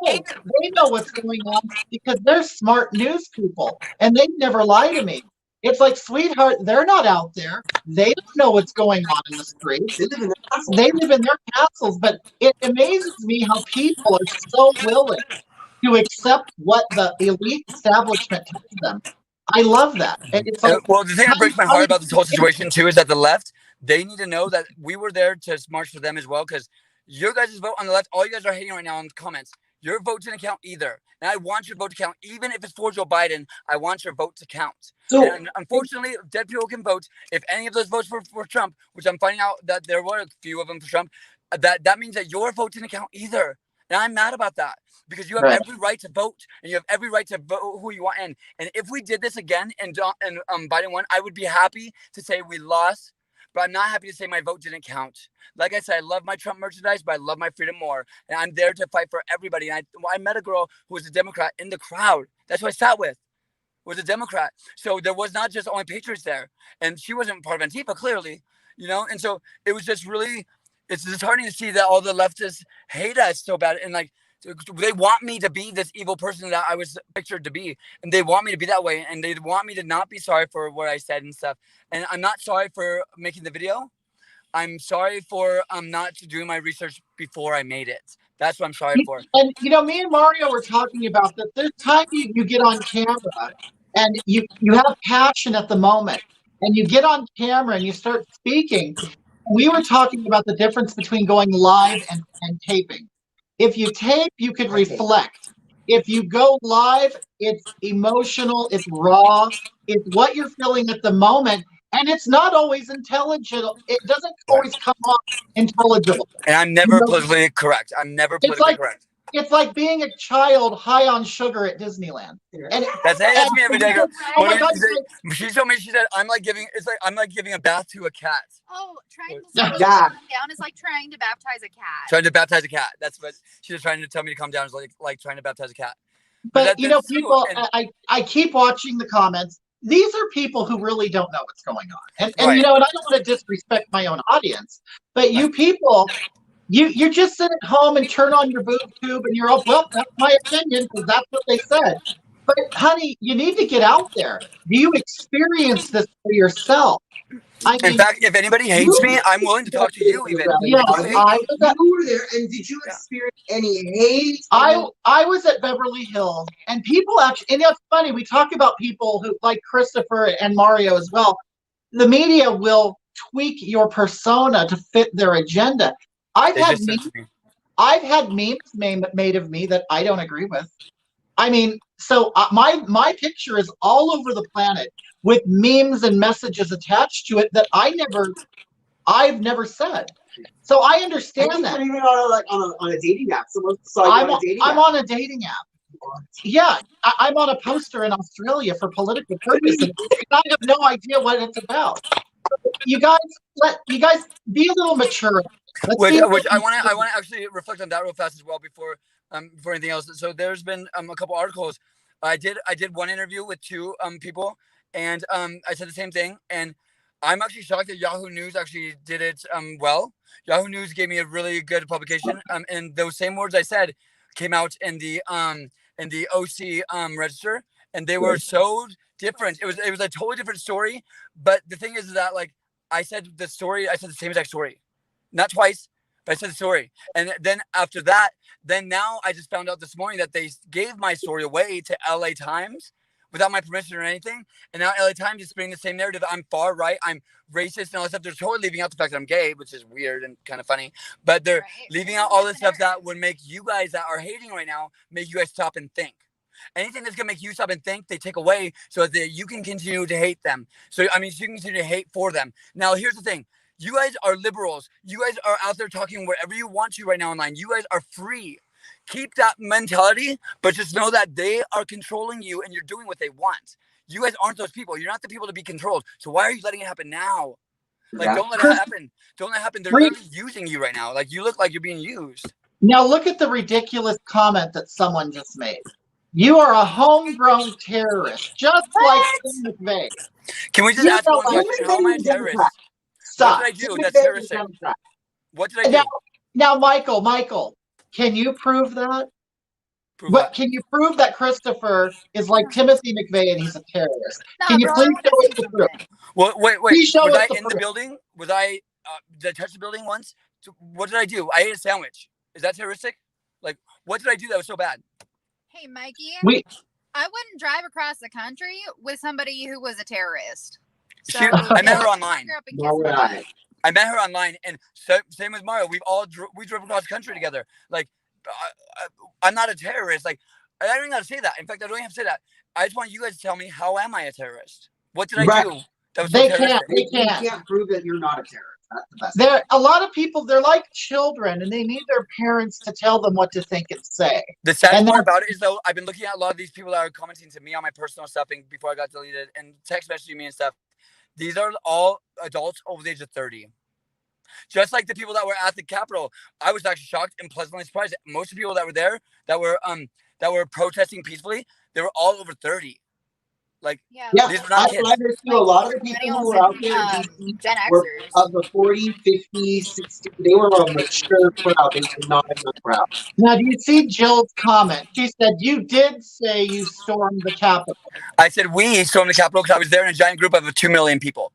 they know what's going on because they're smart news people, and they never lie to me." It's like, sweetheart, they're not out there. They don't know what's going on in the streets. They live in their castles. They live in their castles. But it amazes me how people are so willing to accept what the elite establishment tells them. I love that. And it's like, Well, the thing that breaks my heart about this whole situation too is that the left, they need to know that we were there to march for them as well, because your guys' vote on the left, all you guys are hating right now in the comments, your vote didn't count either. And I want your vote to count. Even if it's for Joe Biden, I want your vote to count. So, And unfortunately, dead people can vote. If any of those votes were for Trump, which I'm finding out that there were a few of them for Trump, that means that your vote didn't count either. And I'm mad about that, because you have Right. every right to vote, and you have every right to vote who you want in. And if we did this again and Biden won, I would be happy to say we lost, but I'm not happy to say my vote didn't count. Like I said, I love my Trump merchandise, but I love my freedom more. And I'm there to fight for everybody. And I met a girl who was a Democrat in the crowd. That's who I sat with, was a Democrat. So there was not just only patriots there. And she wasn't part of Antifa, clearly, you know? And so it was just really, it's disheartening to see that all the leftists hate us so bad. And like, they want me to be this evil person that I was pictured to be, and they want me to be that way, and they want me to not be sorry for what I said and stuff. And I'm not sorry for making the video. I'm sorry for not doing my research before I made it. That's what I'm sorry for. And me and Mario were talking about that. There's time you get on camera and you have passion at the moment, and you get on camera and you start speaking. We were talking about the difference between going live and taping. If you tape, you can reflect. If you go live, it's emotional, it's raw, it's what you're feeling at the moment, and it's not always intelligent. It doesn't always come off intelligible. And I'm never politically correct. I'm never politically correct. It's like being a child high on sugar at Disneyland. And That's me every day. Oh my God, she told me, she said, I'm like giving a bath to a cat. Oh, trying to slow Yeah. down is like trying to baptize a cat. Trying to baptize a cat. That's what she was trying to tell me to calm down. Is like trying to baptize a cat. But people, I keep watching the comments. These are people who really don't know what's going on. And Right. and I don't want to disrespect my own audience, but you people, you just sit at home and turn on your boob tube and you're all, well, that's my opinion because that's what they said. But honey, you need to get out there. Do you experience this for yourself? In fact, if anybody hates me, I'm willing to talk to you even. Yes, you were there, and did you experience any hate? I was at Beverly Hills, and people actually, and it's funny, we talk about people who, like Kristopher and Mario as well, the media will tweak your persona to fit their agenda. I've had memes made of me that I don't agree with. I mean, so my picture is all over the planet with memes and messages attached to it that I've never said. So I understand that. Even on a dating app. Someone saw you on a dating app. I'm on a dating app. Yeah, I'm on a poster in Australia for political purposes. And I have no idea what it's about. You guys be a little mature. Which I want to actually reflect on that real fast as well before anything else. So there's been a couple articles. I did one interview with two people, and I said the same thing. And I'm actually shocked that Yahoo News actually did it well. Yahoo News gave me a really good publication, and those same words I said came out in the OC register, and they were so different. It was a totally different story. But the thing is that, like, I said the same exact story, not twice, but I said the story. And then after that, now I just found out this morning that they gave my story away to LA Times, without my permission or anything. And now LA Times is spreading the same narrative. I'm far right. I'm racist and all that stuff. They're totally leaving out the fact that I'm gay, which is weird and kind of funny. But they're leaving out all the stuff that would make you guys that are hating right now, make you guys stop and think. Anything that's going to make you stop and think, they take away so that you can continue to hate them. So, I mean, you can continue to hate for them. Now, here's the thing. You guys are liberals. You guys are out there talking wherever you want to right now online. You guys are free. Keep that mentality, but just know that they are controlling you and you're doing what they want. You guys aren't those people. You're not the people to be controlled. So why are you letting it happen now? Like, don't let it happen. Don't let it happen. They're literally using you right now. Like, you look like you're being used. Now look at the ridiculous comment that someone just made. You are a homegrown terrorist, just like Tim McVeigh. Can we just ask one question? How am I a terrorist? Stop. What did I do that's terroristic? What did I do? Now, Michael, can you prove that? Can you prove that Kristopher is like Timothy McVeigh and he's a terrorist? Can you please show us the proof? Well, wait. Was I in the building? Was I? Did I touch the building once? What did I do? I ate a sandwich. Is that terroristic? Like, what did I do that was so bad? Hey, Mikey. I wouldn't drive across the country with somebody who was a terrorist. So, I met her online. I met her online, and same with Mario. We drove across the country together. Like, I'm not a terrorist. Like, I don't even got to say that. In fact, I don't even have to say that. I just want you guys to tell me, how am I a terrorist? What did I do that was so terroristic? They can't prove that you're not a terrorist. That's the best. A lot of people, they're like children, and they need their parents to tell them what to think and say. The sad part about it is, though, I've been looking at a lot of these people that are commenting to me on my personal stuff before I got deleted and text messaging me and stuff. These are all adults over the age of 30. Just like the people that were at the Capitol, I was actually shocked and pleasantly surprised. Most of the people that were there, that were protesting peacefully, they were all over 30. Like, these were not kids. A lot of the people who were out there Gen were Xers. of the 40, 50, 60. They were a mature crowd. They were not a young crowd. Now, do you see Jill's comment? She said, you did say you stormed the Capitol. I said we stormed the Capitol because I was there in a giant group of 2 million people.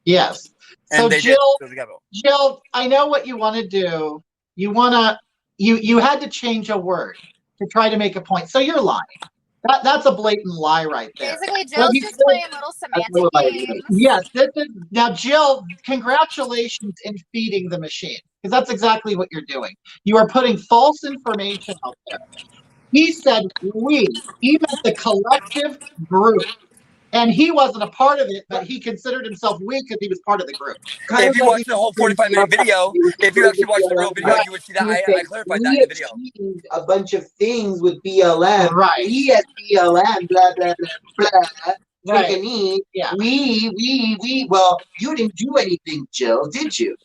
Yes. And so Jill, I know what you want to do. You had to change a word to try to make a point. So you're lying. That's a blatant lie right there. Basically, Jill's just playing little semantic games. Yes. Now, Jill, congratulations in feeding the machine, because that's exactly what you're doing. You are putting false information out there. He said we, even the collective group. And he wasn't a part of it, but he considered himself we because he was part of the group. If you watch the whole 45-minute video, if you actually watch the real video, you would see that I clarified that in the video. A bunch of things with BLM. Right. We as BLM, blah, blah, blah, blah. Right. Yeah. We. Well, you didn't do anything, Jill, did you?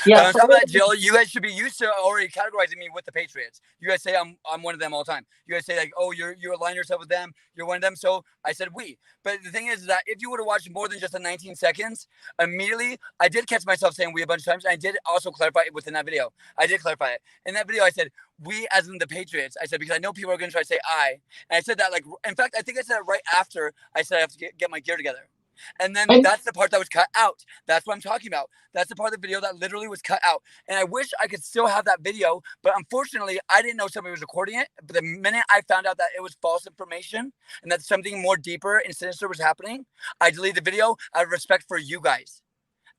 Yeah. On top of that, Jill, you guys should be used to already categorizing me with the Patriots. You guys say I'm one of them all the time. You guys say, like, oh, you align yourself with them. You're one of them. So I said we. But the thing is that if you would have watched more than just the 19 seconds, immediately I did catch myself saying we a bunch of times. And I did also clarify it within that video. I did clarify it. In that video, I said we as in the Patriots. I said, because I know people are going to try to say I. And I said that, like, in fact, I think I said it right after I said I have to get my gear together. And then that's the part that was cut out. That's what I'm talking about. That's the part of the video that literally was cut out. And I wish I could still have that video, but unfortunately, I didn't know somebody was recording it. But the minute I found out that it was false information and that something more deeper and sinister was happening, I deleted the video out of respect for you guys.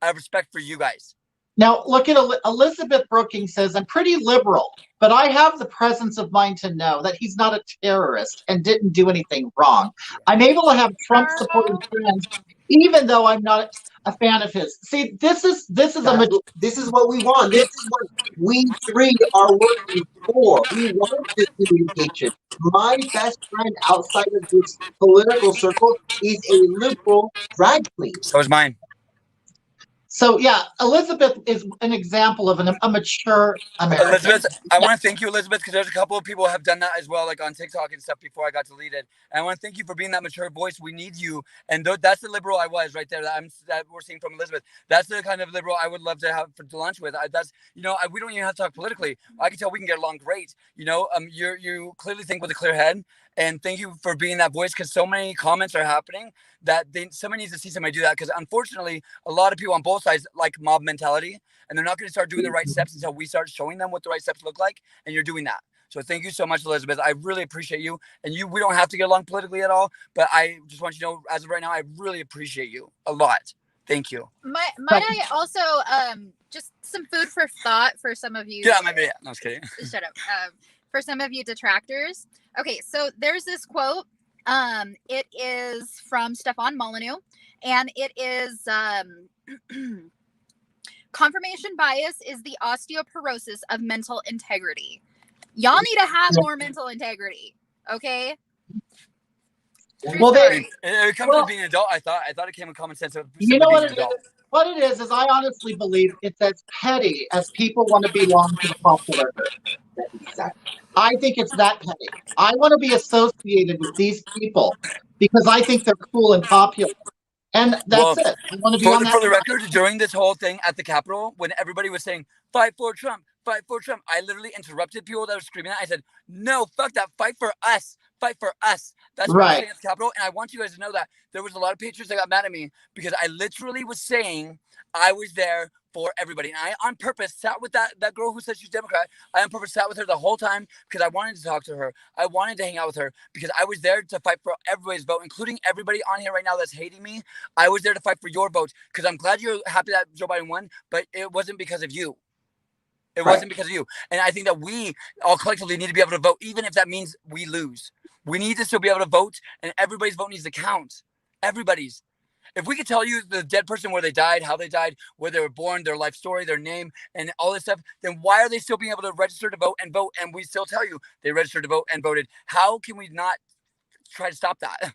Out of respect for you guys. Now, look at Elizabeth Brookings says, I'm pretty liberal, but I have the presence of mind to know that he's not a terrorist and didn't do anything wrong. I'm able to have Trump supporting friends, even though I'm not a fan of his. See, this is what we want. This is what we three are working for. We want this communication. My best friend outside of this political circle is a liberal drag queen. So is mine. So, yeah, Elizabeth is an example of a mature American. Elizabeth, I want to thank you, Elizabeth, because there's a couple of people who have done that as well, like on TikTok and stuff before I got deleted. And I want to thank you for being that mature voice. We need you. And that's the liberal I was right there that we're seeing from Elizabeth. That's the kind of liberal I would love to have to lunch with. We don't even have to talk politically. I can tell we can get along great. You clearly think with a clear head. And thank you for being that voice, because so many comments are happening that somebody needs to see somebody do that. Because unfortunately, a lot of people on both sides like mob mentality, and they're not going to start doing the right steps until we start showing them what the right steps look like. And you're doing that. So thank you so much, Elizabeth. I really appreciate you. And we don't have to get along politically at all, but I just want you to know, as of right now, I really appreciate you a lot. Thank you. Might I also just some food for thought for some of you? Get out of my video. No, I was kidding. Shut up. For some of you detractors. Okay, so there's this quote. It is from Stefan Molyneux, and it is confirmation bias is the osteoporosis of mental integrity. Y'all need to have more mental integrity, okay? Well, it comes with being an adult. I thought it came with common sense. You know what it is? What it is I honestly believe it's as petty as people want to belong to the popular herd. I think it's that petty. I want to be associated with these people because I think they're cool and popular. And that's it. I want to be on that. For the record, during this whole thing at the Capitol, when everybody was saying, fight for Trump, I literally interrupted people that were screaming that. I said, no, fuck that. Fight for us. Fight for us. That's what I'm saying at the Capitol. And I want you guys to know that there was a lot of patriots that got mad at me because I literally was saying I was there for everybody. And I, on purpose, sat with that girl who said she's Democrat. I, on purpose, sat with her the whole time because I wanted to talk to her. I wanted to hang out with her because I was there to fight for everybody's vote, including everybody on here right now that's hating me. I was there to fight for your votes because I'm glad you're happy that Joe Biden won, but it wasn't because of you. It wasn't because of you. And I think that we all collectively need to be able to vote, even if that means we lose. We need to still be able to vote, and everybody's vote needs to count. Everybody's. If we could tell you the dead person, where they died, how they died, where they were born, their life story, their name, and all this stuff, then why are they still being able to register to vote? And we still tell you they registered to vote and voted. How can we not try to stop that?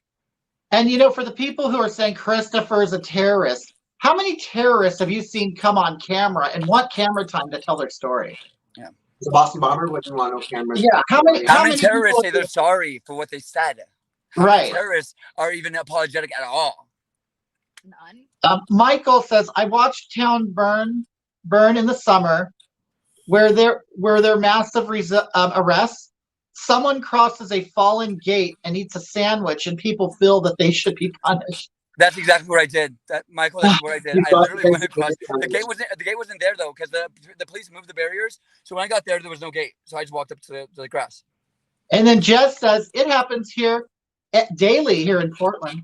And, you know, for the people who are saying Kristopher is a terrorist, how many terrorists have you seen come on camera and want camera time to tell their story? Yeah. The Boston bomber wouldn't want no cameras. Yeah. How many terrorists say they're sorry for what they said? How many terrorists are even apologetic at all? None. Michael says, I watched town burn in the summer where there massive arrests. Someone crosses a fallen gate and eats a sandwich and people feel that they should be punished. That's exactly what I did. Michael, that's what I did. I literally went across. The gate wasn't there though, because the police moved the barriers. So when I got there was no gate. So I just walked up to the grass. And then Jess says it happens here daily here in Portland.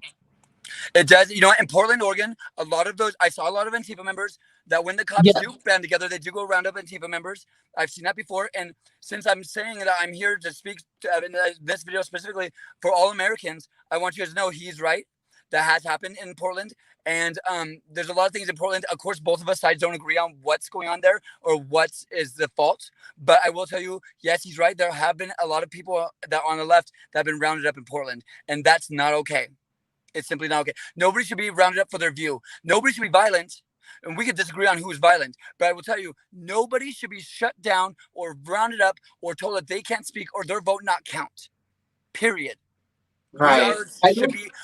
It does. You know what? In Portland, Oregon, I saw a lot of Antifa members that when the cops do band together, they do go round up Antifa members. I've seen that before. And since I'm saying that I'm here to speak in this video specifically for all Americans, I want you guys to know he's right. That has happened in Portland. And there's a lot of things in Portland. Of course, both of us sides don't agree on what's going on there or what is the fault. But I will tell you, yes, he's right. There have been a lot of people that are on the left that have been rounded up in Portland. And that's not okay. It's simply not okay. Nobody should be rounded up for their view. Nobody should be violent. And we could disagree on who's violent. But I will tell you, nobody should be shut down or rounded up or told that they can't speak or their vote not count. Period. Right.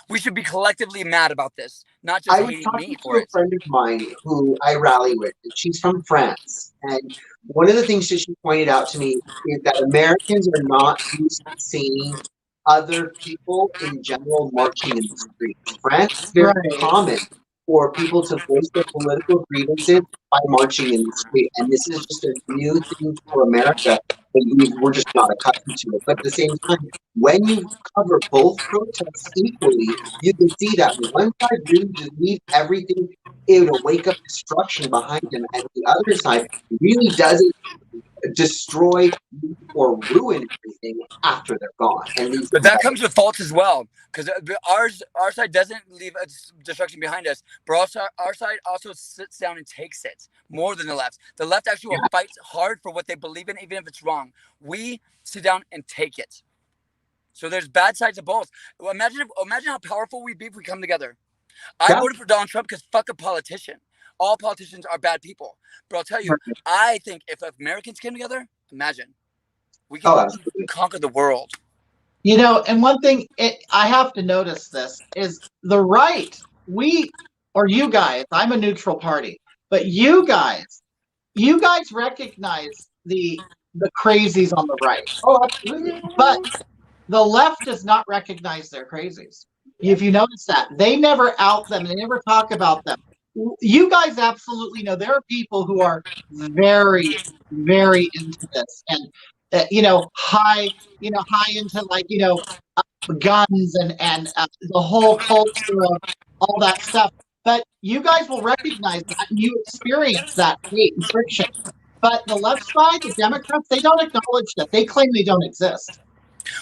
We should be collectively mad about this, not just hating me for it. A friend of mine who I rally with, she's from France, and one of the things that she pointed out to me is that Americans are not used to seeing other people in general marching in the streets. France is very common for people to voice their political grievances by marching in the street, and this is just a new thing for America. We're just not accustomed to it. But at the same time, when you cover both protests equally, you can see that one side really just leaves everything, it'll wake up destruction behind them, and the other side really doesn't destroy or ruin everything after they're gone. But that comes with faults as well, because our side doesn't leave a destruction behind us, but also our side also sits down and takes it more than the left. The left actually will fight hard for what they believe in, even if it's wrong. We sit down and take it. So there's bad sides of both. Imagine how powerful we'd be if we come together. I voted for Donald Trump because fuck a politician. All politicians are bad people. But I'll tell you, I think if Americans came together, imagine. We can conquer the world. You know, and one thing I have to notice this is the right. You guys, I'm a neutral party, but you guys recognize the crazies on the right. Oh, absolutely. But the left does not recognize their crazies. If you notice that, they never out them. They never talk about them. You guys absolutely know there are people who are very, very into this. And high, high into like, guns and the whole culture of all that stuff. But you guys will recognize that and you experience that hate and friction. But the left side, the Democrats, they don't acknowledge that. They claim they don't exist.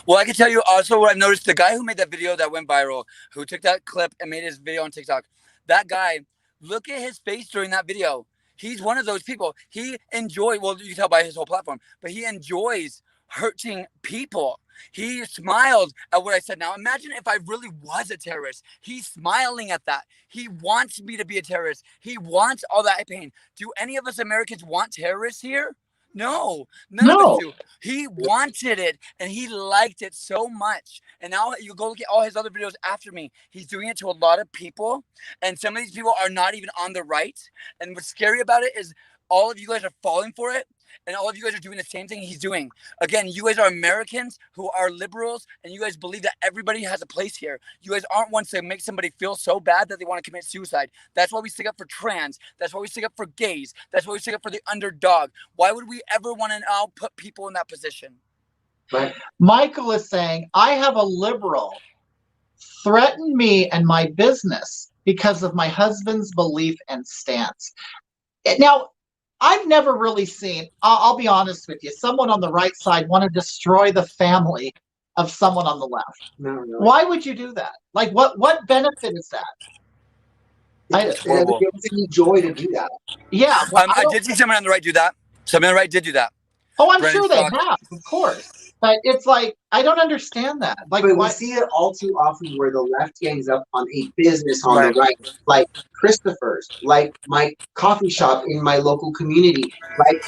Well, I can tell you also what I've noticed. The guy who made that video that went viral, who took that clip and made his video on TikTok, that guy, look at his face during that video. He's one of those people. He enjoys, well, you can tell by his whole platform, but he enjoys hurting people. He smiled at what I said. Now, imagine if I really was a terrorist. He's smiling at that. He wants me to be a terrorist. He wants all that pain. Do any of us Americans want terrorists here? No, none of us do. He wanted it and he liked it so much. And now you go look at all his other videos after me. He's doing it to a lot of people. And some of these people are not even on the right. And what's scary about it is all of you guys are falling for it. And all of you guys are doing the same thing he's doing. Again, you guys are Americans who are liberals, and you guys believe that everybody has a place here. You guys aren't ones to make somebody feel so bad that they want to commit suicide. That's why we stick up for trans. That's why we stick up for gays. That's why we stick up for the underdog. Why would we ever want to now put people in that position? Right. Michael is saying, I have a liberal threaten me and my business because of my husband's belief and stance. Now, I've never really seen, I'll be honest with you, someone on the right side want to destroy the family of someone on the left. No. Why would you do that? Like, what benefit is that? It gives any joy to do that. Yeah. Well, I did see someone on the right do that. Someone on the right did do that. Oh, I'm sure they have, of course. But it's like, I don't understand that. Like, but we see it all too often where the left gangs up on a business on the right, like Kristopher's, like my coffee shop in my local community, like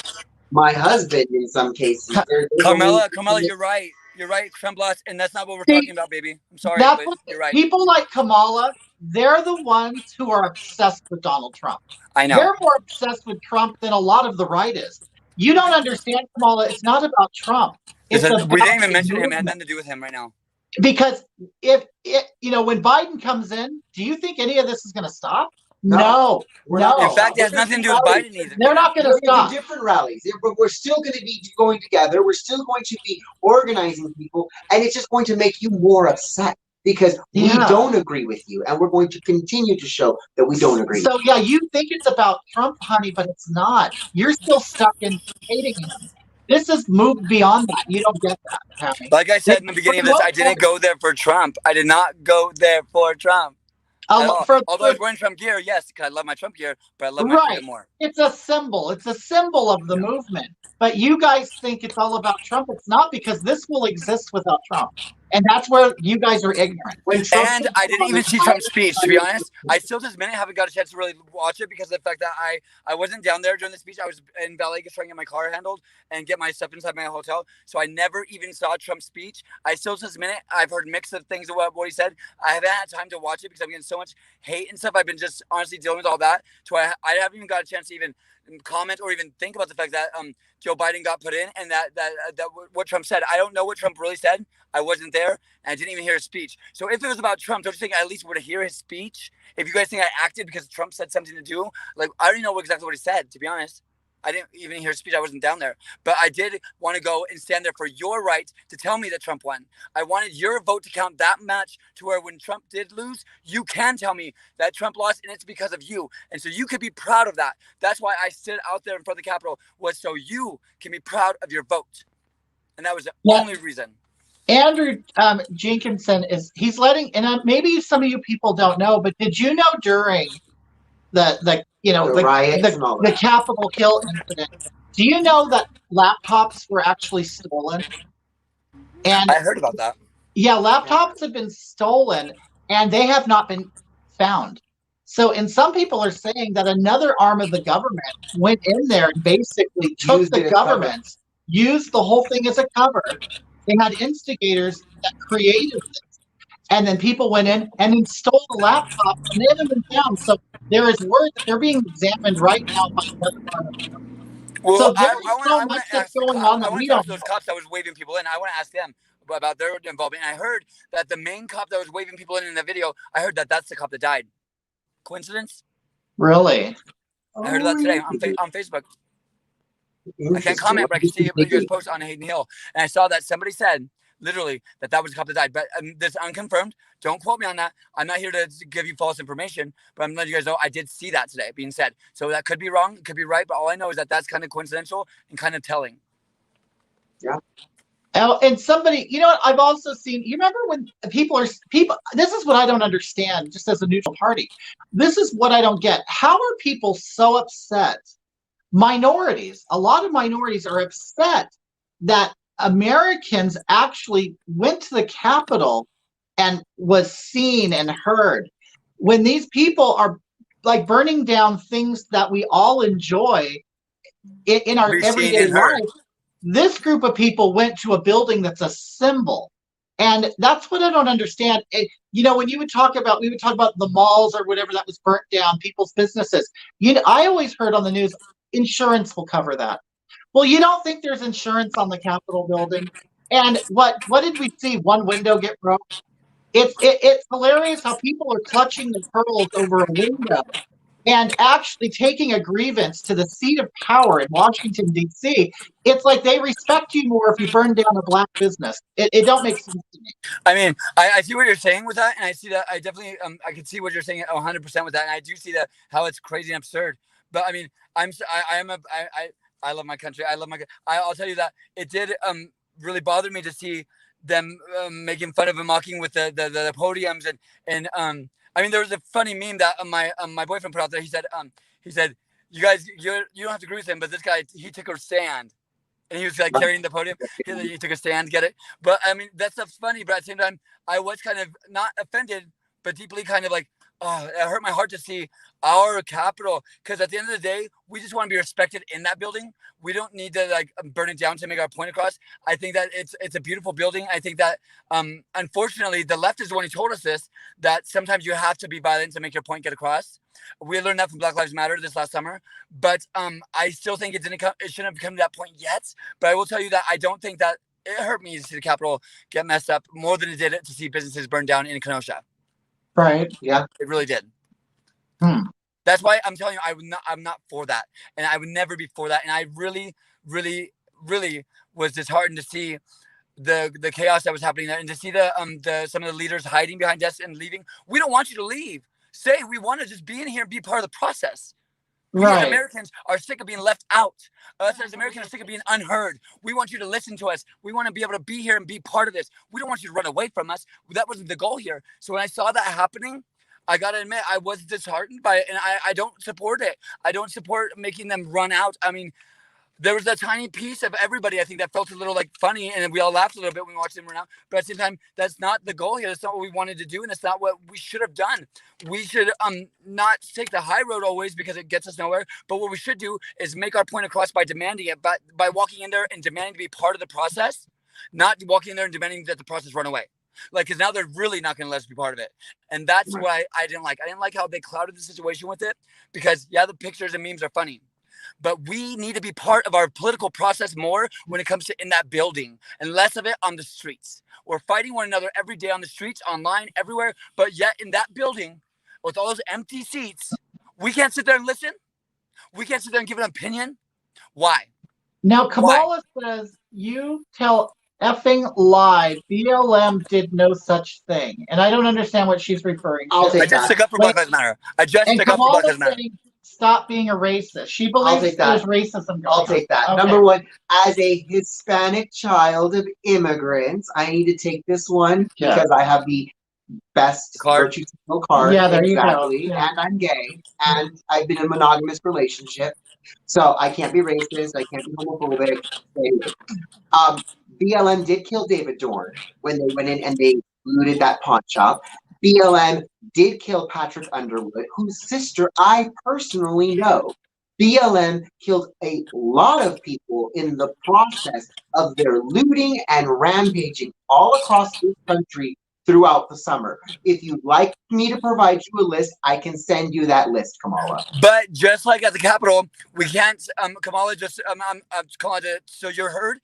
my husband in some cases. Carmela, you're right. You're right, Trump lost, and that's not what we're talking about, baby. I'm sorry, but you're right. People like Kamala, they're the ones who are obsessed with Donald Trump. I know. They're more obsessed with Trump than a lot of the right is. You don't understand, Kamala. It's not about Trump. We didn't even mention him. It had nothing to do with him right now. Because when Biden comes in, do you think any of this is going to stop? No. In fact, it has nothing to do with Biden either. They're not going to stop. Different rallies. We're still going to be going together. We're still going to be organizing people, and it's just going to make you more upset because we don't agree with you, and we're going to continue to show that we don't agree. So yeah, you think it's about Trump, honey, but it's not. You're still stuck in hating him. This is moved beyond that. You don't get that, Tammy. Like I said in the beginning of this, I didn't go there for Trump. I did not go there for Trump. Although I was wearing Trump gear, yes, because I love my Trump gear, but I love my freedom more. It's a symbol. It's a symbol of the movement. But you guys think it's all about Trump. It's not, because this will exist without Trump. And that's where you guys are ignorant. And I didn't even see Trump's speech, to be honest. I still to this minute haven't got a chance to really watch it because of the fact that I wasn't down there during the speech. I was in Valley trying to get my car handled and get my stuff inside my hotel. So I never even saw Trump's speech. I still to this minute, I've heard mixed things about what he said. I haven't had time to watch it because I'm getting so much hate and stuff. I've been just honestly dealing with all that. So I haven't even got a chance to even comment or even think about the fact that Joe Biden got put in and that what Trump said. I don't know what Trump really said. I wasn't there and I didn't even hear his speech. So if it was about Trump, don't you think I at least would hear his speech? If you guys think I acted because Trump said something to do, like I don't even know exactly what he said, to be honest. I didn't even hear his speech. I wasn't down there. But I did want to go and stand there for your right to tell me that Trump won. I wanted your vote to count that much to where when Trump did lose, you can tell me that Trump lost and it's because of you. And so you could be proud of that. That's why I stood out there in front of the Capitol, was so you can be proud of your vote. And that was the only reason. Andrew Jenkinson he's letting, and maybe some of you people don't know, but did you know during the Capitol Hill incident, do you know that laptops were actually stolen? And I heard about that. Yeah, laptops have been stolen and they have not been found. So, and some people are saying that another arm of the government went in there and basically took the government, used the whole thing as a cover. They had instigators that created this. And then people went in and then stole the laptop and they haven't been found. So there is word that they're being examined right now by another arm of the government. Well, so there's so much that's going on that we don't know. Those cops that was waving people in, I want to ask them about their involvement. And I heard that the main cop that was waving people in the video, I heard that that's the cop that died. Coincidence? Really? I heard that today on Facebook. I can't comment, but I can see what you guys post on Hayden Hill. And I saw that somebody said, literally, that was a cop that died. But this is unconfirmed. Don't quote me on that. I'm not here to give you false information, but I'm letting you guys know I did see that today being said. So that could be wrong, it could be right, but all I know is that that's kind of coincidental and kind of telling. Yeah. And somebody, you know what, I've also seen, you remember when people, this is what I don't understand, just as a neutral party. This is what I don't get. How are people so upset? Minorities, a lot of minorities are upset that Americans actually went to the Capitol and was seen and heard, when these people are like burning down things that we all enjoy in our everyday life. This group of people went to a building that's a symbol. And that's what I don't understand. You know, when we would talk about the malls or whatever that was burnt down, people's businesses. I always heard on the news, insurance will cover that. Well, you don't think there's insurance on the Capitol building? And what did we see? One window get broke? It's hilarious how people are clutching their pearls over a window and actually taking a grievance to the seat of power in Washington, D.C. It's like they respect you more if you burn down a black business. It don't make sense to me. I mean, I see what you're saying with that, and I see that. I definitely, I can see what you're saying 100% with that, and I do see that how it's crazy and absurd. But I mean, I love my country. I love my. I'll tell you that it did really bother me to see them making fun of and mocking with the podiums and I mean, there was a funny meme that my boyfriend put out there. He said, you guys, you don't have to agree with him, but this guy, he took a stand, and he was like carrying the podium. He took a stand, get it? But I mean, that stuff's funny. But at the same time, I was kind of not offended, but deeply kind of like, oh, it hurt my heart to see our Capitol, because at the end of the day, we just want to be respected in that building. We don't need to like burn it down to make our point across. I think that it's a beautiful building. I think that unfortunately the left is the one who told us this, that sometimes you have to be violent to make your point get across. We learned that from Black Lives Matter this last summer, but I still think it shouldn't have come to that point yet. But I will tell you that I don't think that it hurt me to see the Capitol get messed up more than it did to see businesses burned down in Kenosha. Right. Yeah. It really did. That's why I'm telling you, I'm not for that. And I would never be for that. And I really, really, really was disheartened to see the chaos that was happening there, and to see some of the leaders hiding behind desks and leaving. We don't want you to leave. Say we want to just be in here and be part of the process. We as Americans are sick of being left out. Us as Americans are sick of being unheard. We want you to listen to us. We want to be able to be here and be part of this. We don't want you to run away from us. That wasn't the goal here. So when I saw that happening, I got to admit, I was disheartened by it, and I don't support it. I don't support making them run out. I mean, there was a tiny piece of everybody, I think, that felt a little like funny, and we all laughed a little bit when we watched them run out. But at the same time, that's not the goal here. That's not what we wanted to do, and it's not what we should have done. We should not take the high road always, because it gets us nowhere. But what we should do is make our point across by demanding it, by walking in there and demanding to be part of the process, not walking in there and demanding that the process run away. Like, because now they're really not going to let us be part of it. And that's what I didn't like. I didn't like how they clouded the situation with it, because, yeah, the pictures and memes are funny, but we need to be part of our political process more when it comes to in that building, and less of it on the streets. We're fighting one another every day on the streets, online, everywhere. But yet in that building with all those empty seats, we can't sit there and listen. We can't sit there and give an opinion. Why? Now, Kamala says, you tell effing lie. BLM did no such thing. And I don't understand what she's referring to. I just took up for Black Lives Matter. Stop being a racist. She believes there's racism going I'll take that. Okay. Number one, as a Hispanic child of immigrants, I need to take this one because I have the best virtue signal card. Yeah, there you go. Yeah. And I'm gay, and I've been in a monogamous relationship, so I can't be racist. I can't be homophobic. BLM did kill David Dorn when they went in and they looted that pawn shop. BLM did kill Patrick Underwood, whose sister I personally know. BLM killed a lot of people in the process of their looting and rampaging all across this country throughout the summer. If you'd like me to provide you a list, I can send you that list, Kamala. But just like at the Capitol, we can't, Kamala, just, Kamala, so you're heard.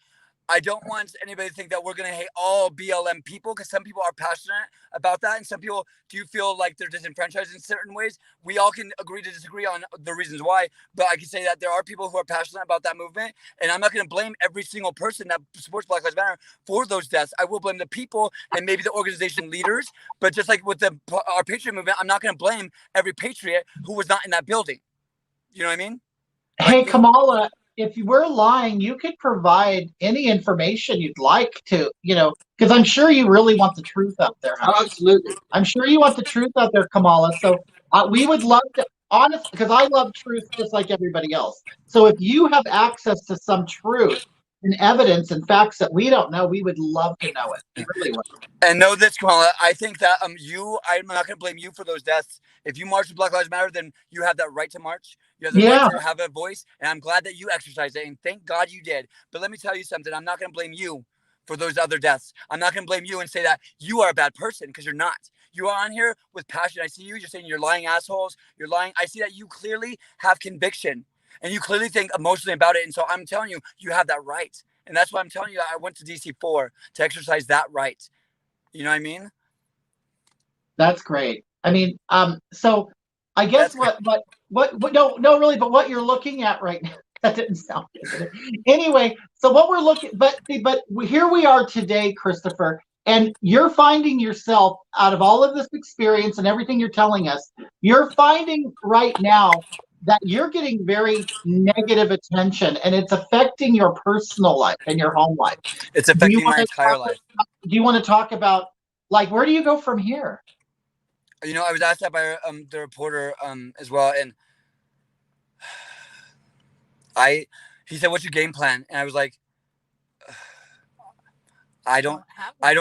I don't want anybody to think that we're going to hate all BLM people, because some people are passionate about that, and some people do feel like they're disenfranchised in certain ways. We all can agree to disagree on the reasons why, but I can say that there are people who are passionate about that movement, and I'm not going to blame every single person that supports Black Lives Matter for those deaths. I will blame the people and maybe the organization leaders, but just like with our Patriot movement, I'm not going to blame every patriot who was not in that building. You know what I mean? Hey, Kamala, if you were lying, you could provide any information you'd like to, because I'm sure you really want the truth out there. Absolutely. I'm sure you want the truth out there, Kamala. So we would love to, honestly, because I love truth just like everybody else. So if you have access to some truth and evidence and facts that we don't know, we would love to know it. We really would. And know this, Kamala, I think that I'm not going to blame you for those deaths. If you march with Black Lives Matter, then you have that right to march. You have the right to have a voice, and I'm glad that you exercised it, and thank God you did. But let me tell you something. I'm not going to blame you for those other deaths. I'm not going to blame you and say that you are a bad person, because you're not. You are on here with passion. I see you. You're saying you're lying assholes. You're lying. I see that you clearly have conviction, and you clearly think emotionally about it. And so I'm telling you, you have that right. And that's why I'm telling you that I went to DC4 to exercise that right. You know what I mean? That's great. I mean, so I guess what no, really, but what you're looking at right now, that didn't sound good. Anyway, so what we're looking, but here we are today, Kristopher, and you're finding yourself, out of all of this experience and everything you're telling us, you're finding right now that you're getting very negative attention, and it's affecting your personal life and your home life. It's affecting my entire life. Do you want to talk about, like, where do you go from here? I was asked that by the reporter as well, and he said, "What's your game plan?" And I was like, I don't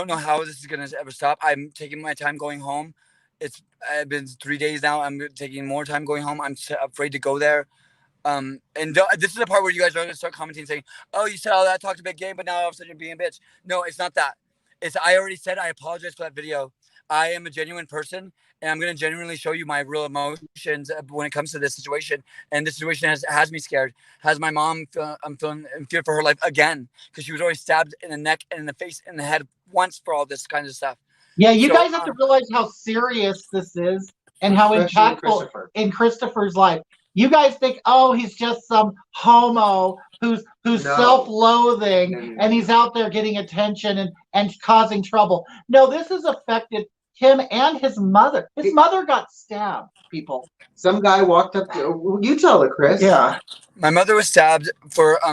know how this is gonna ever stop. I'm taking my time going home. It's been 3 days now. I'm taking more time going home. I'm afraid to go there. And this is the part where you guys are gonna start commenting saying, "Oh, you said all that, talked a big game, but now all of a sudden you're being a bitch." No, it's not that. I already said I apologize for that video. I am a genuine person, and I'm going to genuinely show you my real emotions when it comes to this situation. And this situation has me scared. Has my mom I'm feeling in fear for her life again, because she was already stabbed in the neck and in the face and the head once for all this kind of stuff. Yeah, you guys have to realize how serious this is and how impactful in Kristopher's life. You guys think, oh, he's just some homo who's self-loathing and he's out there getting attention and causing trouble. No, this has affected him and his mother. His mother got stabbed, people. Some guy walked up to you. Tell it, Kris. Yeah. My mother was stabbed for I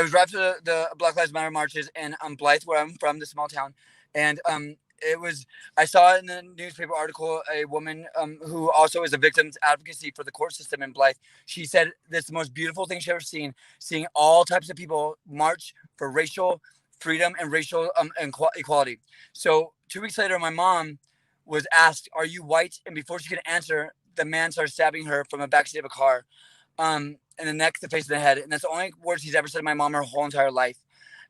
was right after the Black Lives Matter marches in Blythe, where I'm from, the small town, and I saw in the newspaper article a woman who also is a victim's advocacy for the court system in Blythe. She said this is the most beautiful thing she ever seen, seeing all types of people march for racial freedom and racial equality. So 2 weeks later, my mom was asked, "Are you white?" And before she could answer, the man started stabbing her from the backseat of a car, in the neck, the face, and the head. And that's the only words he's ever said to my mom her whole entire life.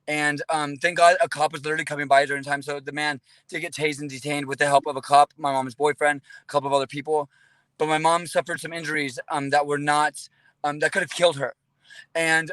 And thank God a cop was literally coming by during the time. So the man did get tased and detained with the help of a cop, my mom's boyfriend, a couple of other people. But my mom suffered some injuries that were not, that could have killed her. And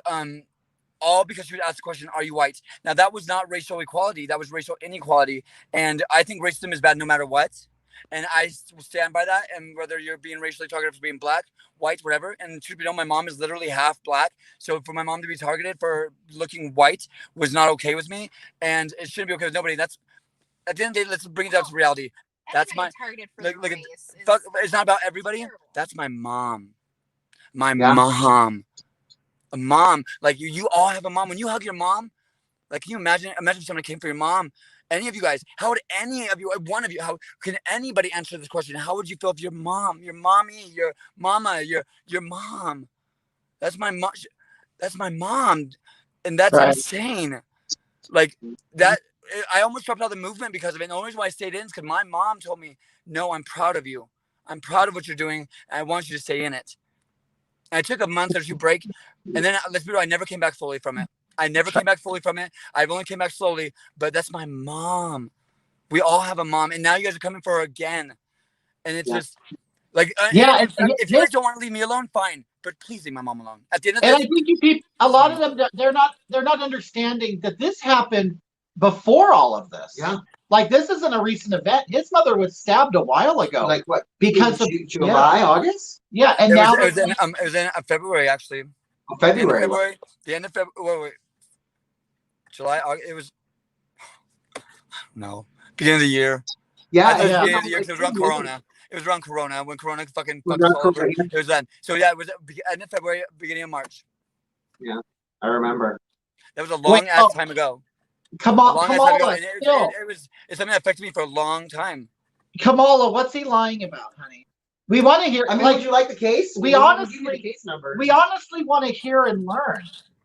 all because she would ask the question, "Are you white?" Now, that was not racial equality. That was racial inequality. And I think racism is bad no matter what. And I stand by that. And whether you're being racially targeted for being black, white, whatever. And truth be known, my mom is literally half black. So for my mom to be targeted for looking white was not okay with me. And it shouldn't be okay with nobody. That's, at the end of the day, let's bring it down to reality. That's my targeted for look, race it's not about everybody. That's my mom. My mom. Like you all have a mom. When you hug your mom, like, can you imagine if someone came for your mom? Any of you guys, how would any of you, one of you, how can anybody answer this question? How would you feel if your mom, your mommy, your mama, your mom? That's my mom. That's my mom. And that's insane. Like that, I almost dropped out of the movement because of it. And the only reason why I stayed in is because my mom told me, "No, I'm proud of you. I'm proud of what you're doing. And I want you to stay in it." And I took a month or two break. And then, let's be real, I never came back fully from it. I've only came back slowly, but that's my mom. We all have a mom. And now you guys are coming for her again. And it's just, Like, Yeah, if you guys don't want to leave me alone, fine. But please leave my mom alone. At the end of and this, I think you people, a lot of them, they're not understanding that this happened before all of this. Yeah. Like this isn't a recent event. His mother was stabbed a while ago. Like what? Because of July, August? Yeah, and it now was in February actually. February. The end of February. Wait. July. August, it was beginning of the year. Yeah, Beginning of the year because it was around Corona. It was around Corona when Corona fucking fucked us all over. It was then. So yeah, it was end of February, beginning of March. Yeah, I remember. That was a long ass time ago. Kamala, It's something that affected me for a long time. Kamala, what's he lying about, honey? We want to hear. I mean, would you like the case? We honestly the case number. We honestly want to hear and learn,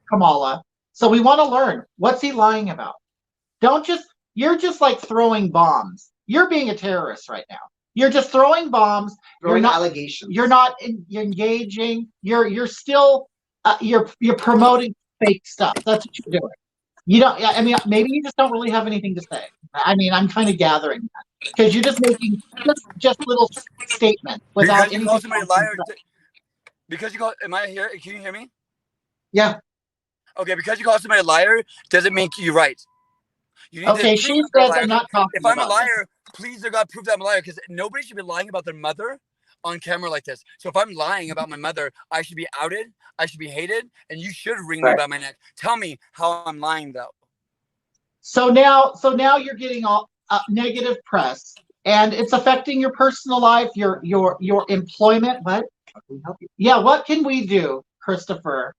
Kamala. So we want to learn. What's he lying about? You're just like throwing bombs. You're being a terrorist right now. You're just throwing bombs. Throwing allegations. You're not engaging. You're still you're promoting fake stuff. That's what you're doing. You don't. I mean, maybe you just don't really have anything to say. I mean, I'm kind of gathering that because you're just making just little statements without anything. Because you call somebody a liar. Because you call. Am I here? Can you hear me? Yeah. Okay. Because you call somebody a liar doesn't make you right. You need okay. She says I'm not talking. If I'm a liar, please, dear God, prove that I'm a liar. Because nobody should be lying about their mother on camera like this. So if I'm lying about my mother, I should be outed. I should be hated, and you should wring me by my neck. Tell me how I'm lying, though. So now you're getting all negative press, and it's affecting your personal life, your employment. What? Yeah, what can we do, Kristopher?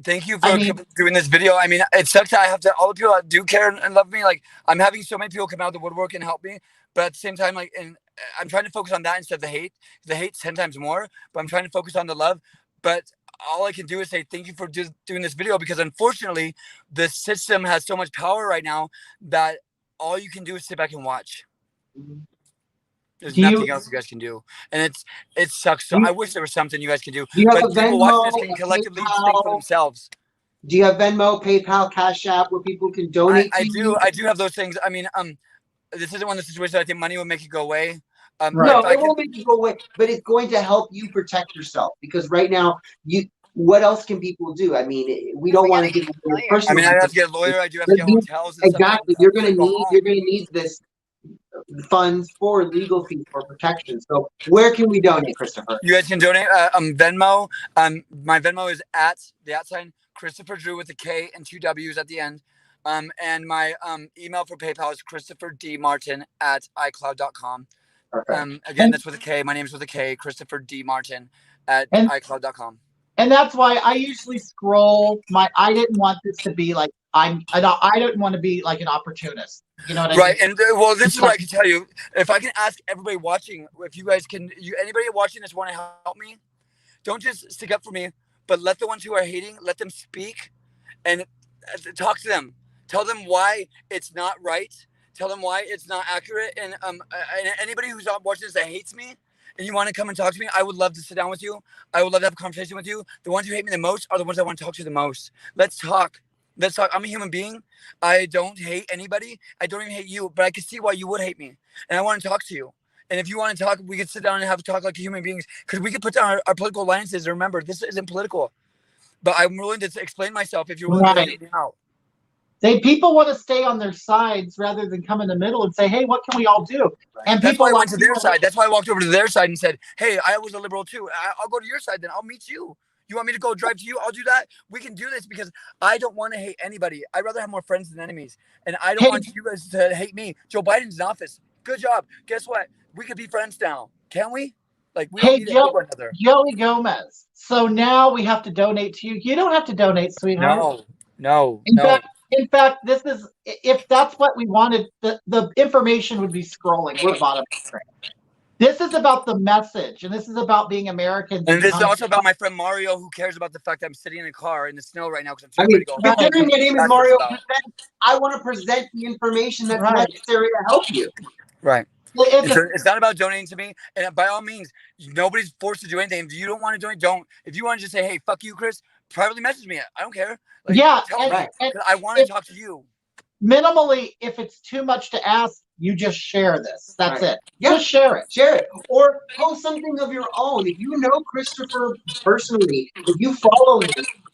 Thank you for doing this video. I mean, it sucks that I have to. All the people that do care and love me, like I'm having so many people come out of the woodwork and help me, but at the same time, like, and I'm trying to focus on that instead of the hate. The hate's 10 times more, but I'm trying to focus on the love. But all I can do is say thank you for doing this video, because unfortunately the system has so much power right now that all you can do is sit back and watch. There's nothing else you guys can do, and it sucks. So I wish there was something you guys can do, but people watching this can collectively think for themselves. Do you have Venmo, PayPal, Cash App where people can donate? I do have those things. I mean, this isn't one of the situations I think money will make it go away. No, it won't make you go away, but it's going to help you protect yourself, because right now, what else can people do? I mean, we don't want to give away personal. I mean, I have to get a lawyer. I do have to get hotels. And exactly, stuff. You're gonna need this funds for legal fees for protection. So where can we donate, Kristopher? You guys can donate. Venmo. My Venmo is at the @ Kristopher Dreww with a K and 2 W's at the end. And my email for PayPal is KristopherDMartin@iCloud.com. Again, that's with a K. My name is with a K. KristopherDMartin@iCloud.com. And that's why I usually scroll I didn't want this to be like I didn't want to be like an opportunist. You know what I mean? Right. And well, this is what I can tell you. If I can ask everybody watching, if you guys can, anybody watching this want to help me, don't just stick up for me, but let the ones who are hating, let them speak and talk to them. Tell them why it's not right. Tell them why it's not accurate. And anybody who's watching this that hates me and you want to come and talk to me, I would love to sit down with you. I would love to have a conversation with you. The ones who hate me the most are the ones I want to talk to the most. Let's talk. Let's talk. I'm a human being. I don't hate anybody. I don't even hate you, but I can see why you would hate me. And I want to talk to you. And if you want to talk, we can sit down and have a talk like human beings, because we can put down our political alliances. And remember, this isn't political. But I'm willing to explain myself if you're willing to hate me out. People want to stay on their sides rather than come in the middle and say, hey, what can we all do? And that's why I went to their side. That's why I walked over to their side and said, hey, I was a liberal too. I'll go to your side then. I'll meet you. You want me to go drive to you? I'll do that. We can do this, because I don't want to hate anybody. I'd rather have more friends than enemies. And I don't want you guys to hate me. Joe Biden's in office. Good job. Guess what? We could be friends now. Can we? Like, we don't need to hate one another. Joey Gomez. So now we have to donate to you. You don't have to donate, sweetheart. No. In fact, this is, if that's what we wanted, the information would be scrolling. We're bottom screen. This is about the message, and this is about being Americans. And this is also about my friend Mario, who cares about the fact that I'm sitting in a car in the snow right now because I'm too ready to go. Considering my name is Mario, I want to present the information that's necessary to help you. Right. It's not about donating to me, and by all means, nobody's forced to do anything. If you don't want to donate, don't. If you want to just say, hey, fuck you, Kris, privately message me. I don't care. Like, tell me. I want to talk to you. Minimally, if it's too much to ask, You just share this. That's Right. it. Yeah. Just share it. Share it. Or post something of your own. If you know Kristopher personally, if you follow him,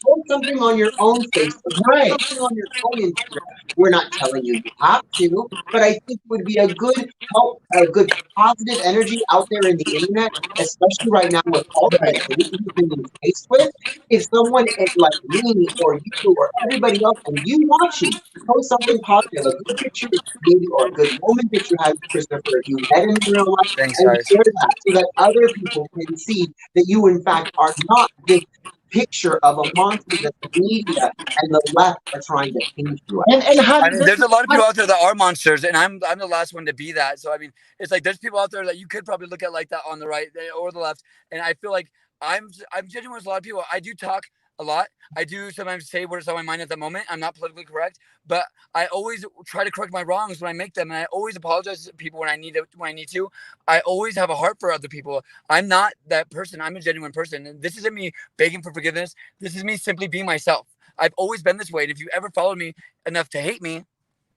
post something on your own Facebook, Right. post something on your own Instagram. We're not telling you you have to, but I think it would be a good help, a good positive energy out there in the internet, especially right now with all the Right. hate we've been faced with. If someone like me or you or everybody else and you watching post something positive, a good picture that you maybe or a good moment that you had with Kristopher, if you met him in real life, Thanks, and guys. share that so that other people can see that you, in fact, are not this picture of a monster that the media and the left are trying to paint you as. And I honey, mean, this there's is a lot of what, people out there that are monsters, and I'm the last one to be that. So I mean, it's like there's people out there that you could probably look at like that on the right or the left, and I feel like I'm genuine with a lot of people. I do talk a lot. I do sometimes say what's on my mind at the moment. I'm not politically correct, but I always try to correct my wrongs when I make them, and I always apologize to people when I need to. I always have a heart for other people. I'm not that person. I'm a genuine person, and this isn't me begging for forgiveness. This is me simply being myself. I've always been this way, and if you ever followed me enough to hate me,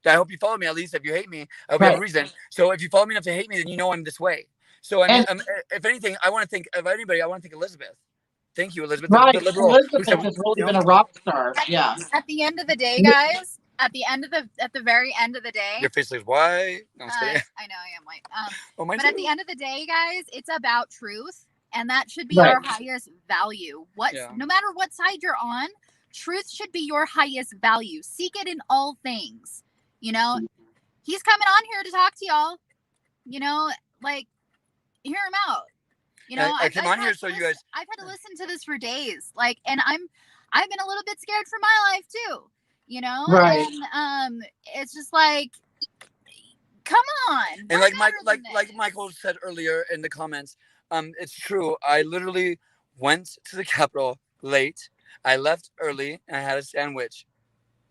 I hope you follow me at least. If you hate me, I hope you have a right. reason. So if you follow me enough to hate me, then you know I'm this way. So I mean, And if anything, I want to think of anybody. I want to thank Elizabeth. Thank you, Elizabeth, right. the liberal who Elizabeth said, has really you been know, a rock star. Yeah. At the end of the day, guys, at the very end of the day, your face looks white. No, I'm just kidding. I know I am white. Oh, mine But at too. the end of the day, guys, it's about truth, and that should be Right. our highest value. Yeah. No matter what side you're on, truth should be your highest value. Seek it in all things. You know, he's coming on here to talk to y'all. You know, like hear him out. You know, I came on here so you guys. I've had to listen to this for days. Like, and I've been a little bit scared for my life too. You know, Right. and it's just like, come on. And we're like better than like this. Michael said earlier in the comments, it's true. I literally went to the Capitol late. I left early and I had a sandwich.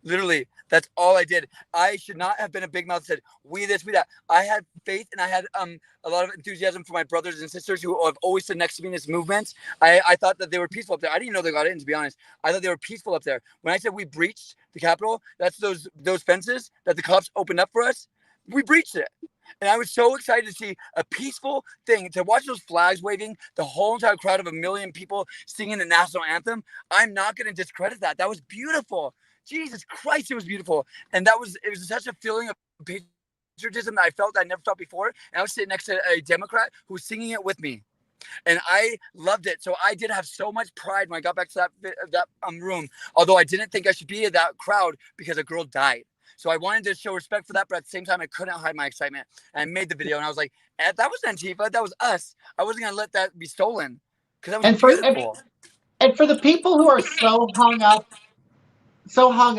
Literally, that's all I did. I should not have been a big mouth that said, we this, we that. I had faith and I had a lot of enthusiasm for my brothers and sisters who have always stood next to me in this movement. I thought that they were peaceful up there. I didn't even know they got in, to be honest. I thought they were peaceful up there. When I said we breached the Capitol, that's those fences that the cops opened up for us. We breached it. And I was so excited to see a peaceful thing, to watch those flags waving, the whole entire crowd of 1 million people singing the national anthem. I'm not going to discredit that. That was beautiful. Jesus Christ, it was beautiful. And it was such a feeling of patriotism that I felt I never felt before. And I was sitting next to a Democrat who was singing it with me. And I loved it. So I did have so much pride when I got back to that room, although I didn't think I should be in that crowd because a girl died. So I wanted to show respect for that, but at the same time, I couldn't hide my excitement. And I made the video, and I was like, that was Antifa. That was us. I wasn't going to let that be stolen because that was beautiful. And for the people who are so hung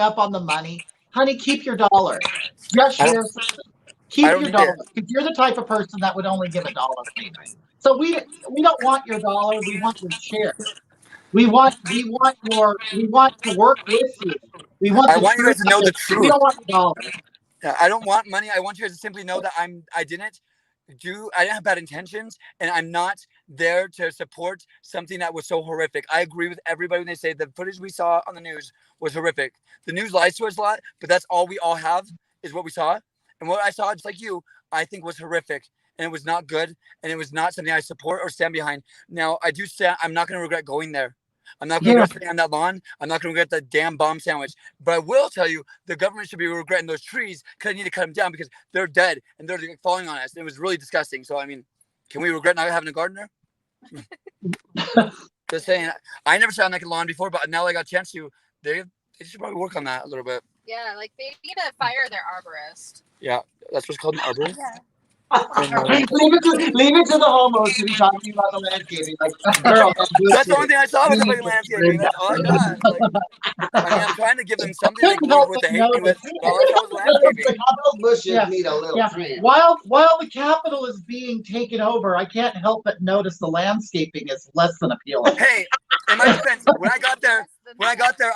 up on the money, honey, keep your dollar. Just share something. Keep your dollar, because you're the type of person that would only give $1 payment. So we don't want your dollar. We want your share. We want to work with you. We want I want you guys to know the truth. We don't want the dollar. I don't want money. I want you guys to simply know that I didn't have bad intentions, and I'm not there to support something that was so horrific. I agree with everybody when they say the footage we saw on the news was horrific. The news lies to us a lot, but that's all we all have is what we saw. And what I saw, just like you, I think was horrific, and it was not good, and it was not something I support or stand behind. Now, I do say I'm not going to regret going there. I'm not going to regret sitting on that lawn. I'm not going to regret that damn bomb sandwich. But I will tell you, the government should be regretting those trees because they need to cut them down because they're dead and they're falling on us. It was really disgusting. So, I mean, can we regret not having a gardener? Just saying. I never sat on that lawn before, but now I got a chance to. They should probably work on that a little bit. Yeah, like they need to fire their arborist. Yeah, that's what's called an arborist. Yeah. Leave it to the homos to be talking about the landscaping. Like, girl, that's the only thing I saw with the fucking landscaping. That's all I got. Like, I mean, I'm trying to give them something they can work with to hate me with. But all I saw was landscaping. Those bushes need a little trim. While the Capitol is being taken over, I can't help but notice the landscaping is less than appealing. Hey, in my defense, when I got there,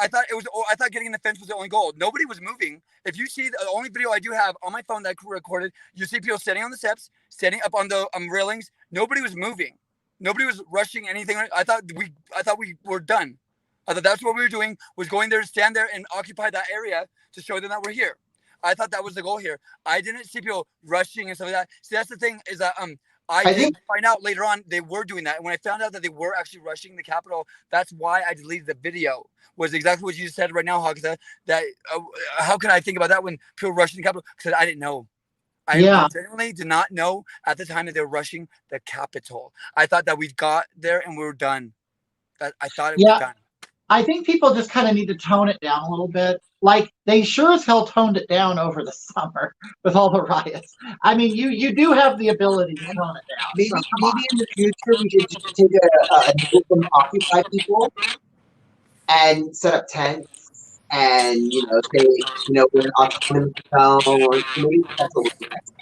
I thought getting in the fence was the only goal. Nobody was moving. If you see the only video I do have on my phone that I recorded, you see people standing on the steps, standing up on the railings. Nobody was moving. Nobody was rushing anything. I thought we were done. I thought that's what we were doing, was going there to stand there and occupy that area to show them that we're here. I thought that was the goal here. I didn't see people rushing and stuff like that. See, that's the thing is that I I did think- find out later on they were doing that. And when I found out that they were actually rushing the Capitol, that's why I deleted the video. Was exactly what you said right now, Hawk. That how can I think about that when people rushing the Capitol? Because I didn't know. I genuinely did not know at the time that they were rushing the Capitol. I thought that we got there and we were done. I thought it was done. I think people just kind of need to tone it down a little bit. Like they sure as hell toned it down over the summer with all the riots. I mean, you do have the ability to tone it down. Maybe so maybe in the future we should take a note from Occupy people and set up tents and say we're an autonomous zone, or maybe that's what we do next.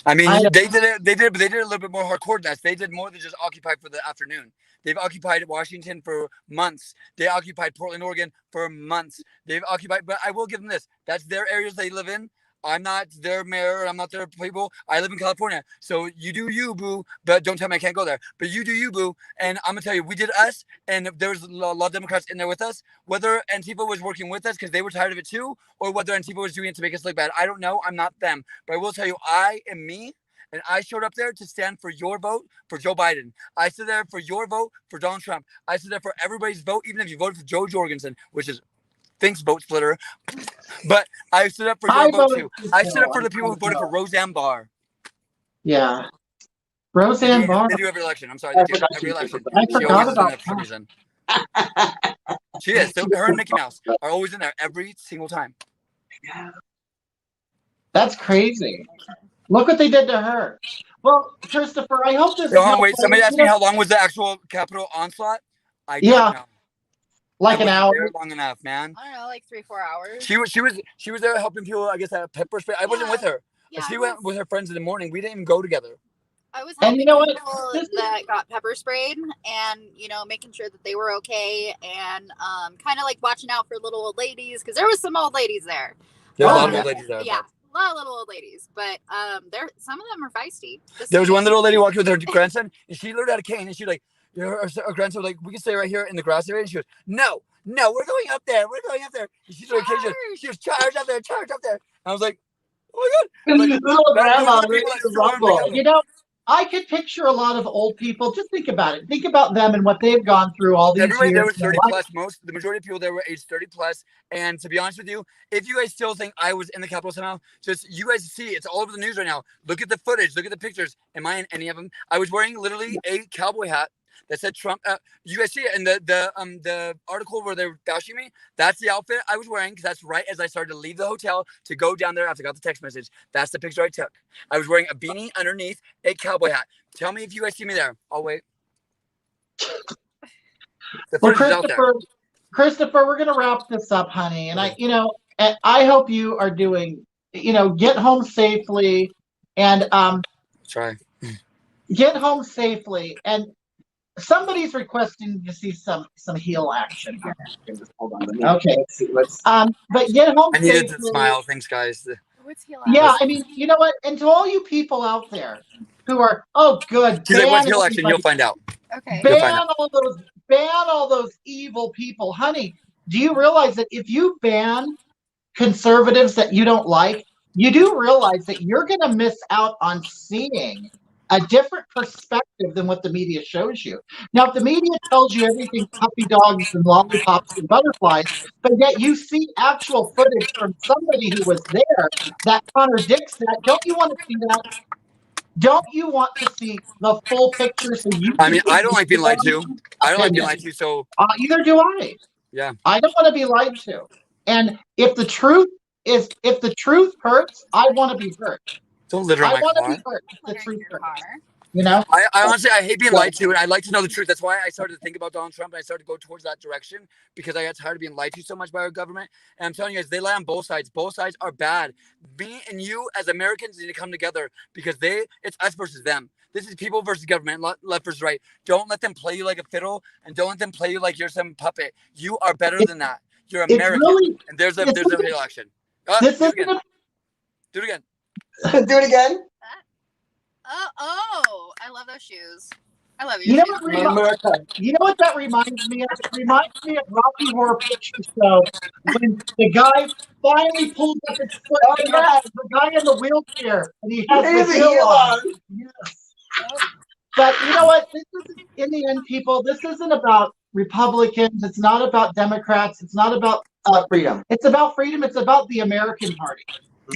I mean, they did it, but they did it a little bit more hardcore than us. They did more than just occupy for the afternoon. They've occupied Washington for months. They occupied Portland, Oregon for months. They've occupied, but I will give them this. That's their areas they live in. I'm not their mayor. I'm not their people. I live in California. So you do you, boo, but don't tell me I can't go there. But you do you, boo. And I'm going to tell you, we did us, and there was a lot of Democrats in there with us. Whether Antifa was working with us because they were tired of it too, or whether Antifa was doing it to make us look bad, I don't know. I'm not them. But I will tell you, I am me. And I showed up there to stand for your vote for Joe Biden. I stood there for your vote for Donald Trump. I stood there for everybody's vote, even if you voted for Joe Jorgensen, which is thinks vote splitter. But I stood up for your vote too. I stood up for the people who voted for Roseanne Barr. Yeah. Roseanne Barr. They do every election. I'm sorry, they do every election. I She forgot always is in about there for some reason. She is. So her and Mickey Mouse are always in there every single time. That's crazy. Look what they did to her. Well, Kristopher, I hope this. Wait, somebody asked me how long was the actual Capitol onslaught. I don't know. Like an hour. There long enough, man. I don't know, like 3-4 hours. She was there helping people. I guess at pepper spray. I wasn't with her. Yeah, she went with her friends in the morning. We didn't even go together. I was helping you know what? people that got pepper sprayed, and making sure that they were okay, and kind of like watching out for little old ladies, because there was some old ladies there. There were a lot of old ladies there. Yeah. A lot of little old ladies, but some of them are feisty. There was one little lady walking with her grandson, and she literally had a cane, and she like, her grandson was like, we can stay right here in the grass area. And she goes, no, we're going up there. We're going up there. And she's like, she was charged up there. And I was like, oh my God. Like, little grandma ready like, to rumble. I could picture a lot of old people. Just think about it. Think about them and what they've gone through all these Everybody years. there was 30 plus. The majority of people there were age 30 plus. And to be honest with you, if you guys still think I was in the Capitol somehow, just you guys see it's all over the news right now. Look at the footage. Look at the pictures. Am I in any of them? I was wearing literally a cowboy hat that said Trump. You guys see it in the article where they were bashing me. That's the outfit I was wearing, because that's right as I started to leave the hotel to go down there after I got the text message. That's the picture I took. I was wearing a beanie underneath a cowboy hat. Tell me if you guys see me there. I'll wait. Well, Kristopher, we're gonna wrap this up, honey. And I hope you are doing. Get home safely, and try. Get home safely, and somebody's requesting to see some heel action here. Hold on. Okay. But get home safely. I needed to smile. Thanks, guys. What's heel action? Yeah, I mean, you know what? And to all you people out there who are, good. She's like, what's heel action? You'll find out. Okay. Ban all those evil people. Honey, do you realize that if you ban conservatives that you don't like, you do realize that you're going to miss out on seeing a different perspective than what the media shows you. Now, if the media tells you everything puppy dogs and lollipops and butterflies, but yet you see actual footage from somebody who was there that contradicts that, don't you want to see that? Don't you want to see the full picture? So I mean, I don't like being lied to. I don't like being lied to. So either do I. Yeah. I don't want to be lied to. And if the truth hurts, I want to be hurt. Don't litter in my car. I want to be hurt. The truth hurts. I honestly, I hate being lied to, and I like to know the truth. That's why I started to think about Donald Trump, and I started to go towards that direction, because I got tired of being lied to so much by our government. And I'm telling you guys, they lie on both sides. Both sides are bad. Me and you as Americans need to come together, because it's us versus them. This is people versus government, left versus right. Don't let them play you like a fiddle, and don't let them play you like you're some puppet. You are better than that. You're American, and there's a real action. Do it again. Do it again. Do it again. Oh, I love those shoes. I love you. You know She's what? great. America. You know what that reminds me of? It reminds me of Rocky Horror Picture Show when the guy finally pulls up his foot. Oh, yeah. The guy in the wheelchair, and he has He has the a heel heel on. on. Yes. But you know what? This isn't, in the end, people. This isn't about Republicans. It's not about Democrats. It's not about Freedom. It's about freedom. It's about the American Party.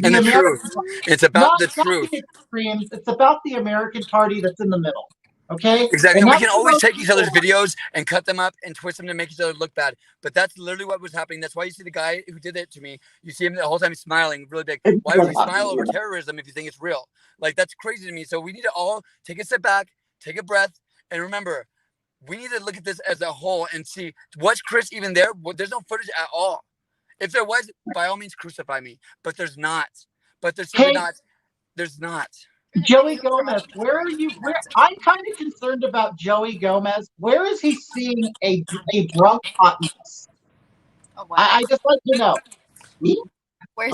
And the American truth. Party. It's about Not the truth. the extremes. It's about the American Party that's in the middle. Okay? Exactly. And We that's can what always most take each other's people want. videos and cut them up and twist them to make each other look bad. But that's literally what was happening. That's why you see the guy who did it to me. You see him the whole time he's smiling really big. Why would you smile over terrorism if you think it's real? Like, that's crazy to me. So we need to all take a step back, take a breath, and remember, we need to look at this as a whole and see, was Kris even there? Well, there's no footage at all. If there was, by all means, crucify me. But there's not. But there's simply not. There's not. Joey Gomez, where are you? Where I'm kind of concerned about Joey Gomez. Where is he seeing a drunk hot mess? Oh, wow. I just like to know. Where's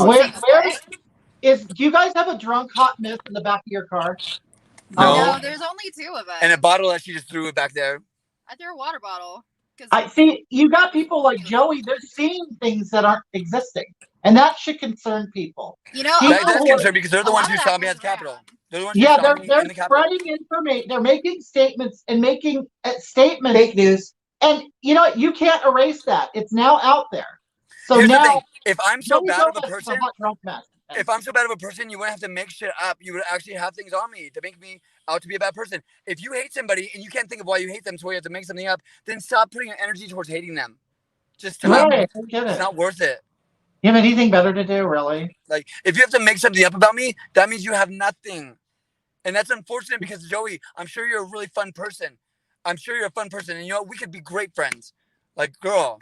Do you guys have a drunk hot mess in the back of your car? No. No, there's only 2 of us. And a bottle that she just threw it back there. I threw a water bottle. I see. You got people like Joey. They're seeing things that aren't existing, and that should concern people. You know, That does concern me because they're the a ones lot who of shot that me at goes the Capitol. around. They're the ones who Yeah, shot me in the Capitol. spreading information. They're making statements and making statements. Fake news. And you know what? You can't erase that. It's now out there. So Here's the now, thing. If I'm so Joey bad of a Gomez is person, hot drunk mess. if I'm so bad of a person, you wouldn't have to make shit up. You would actually have things on me to make me out to be a bad person. If you hate somebody and you can't think of why you hate them, so you have to make something up, then stop putting your energy towards hating them. Just stop. Right, I get It's it. not worth it. You have anything better to do, really? Like, if you have to make something up about me, that means you have nothing. And that's unfortunate because, Joey, I'm sure you're a really fun person. I'm sure you're a fun person. And, you know, we could be great friends. Like, girl,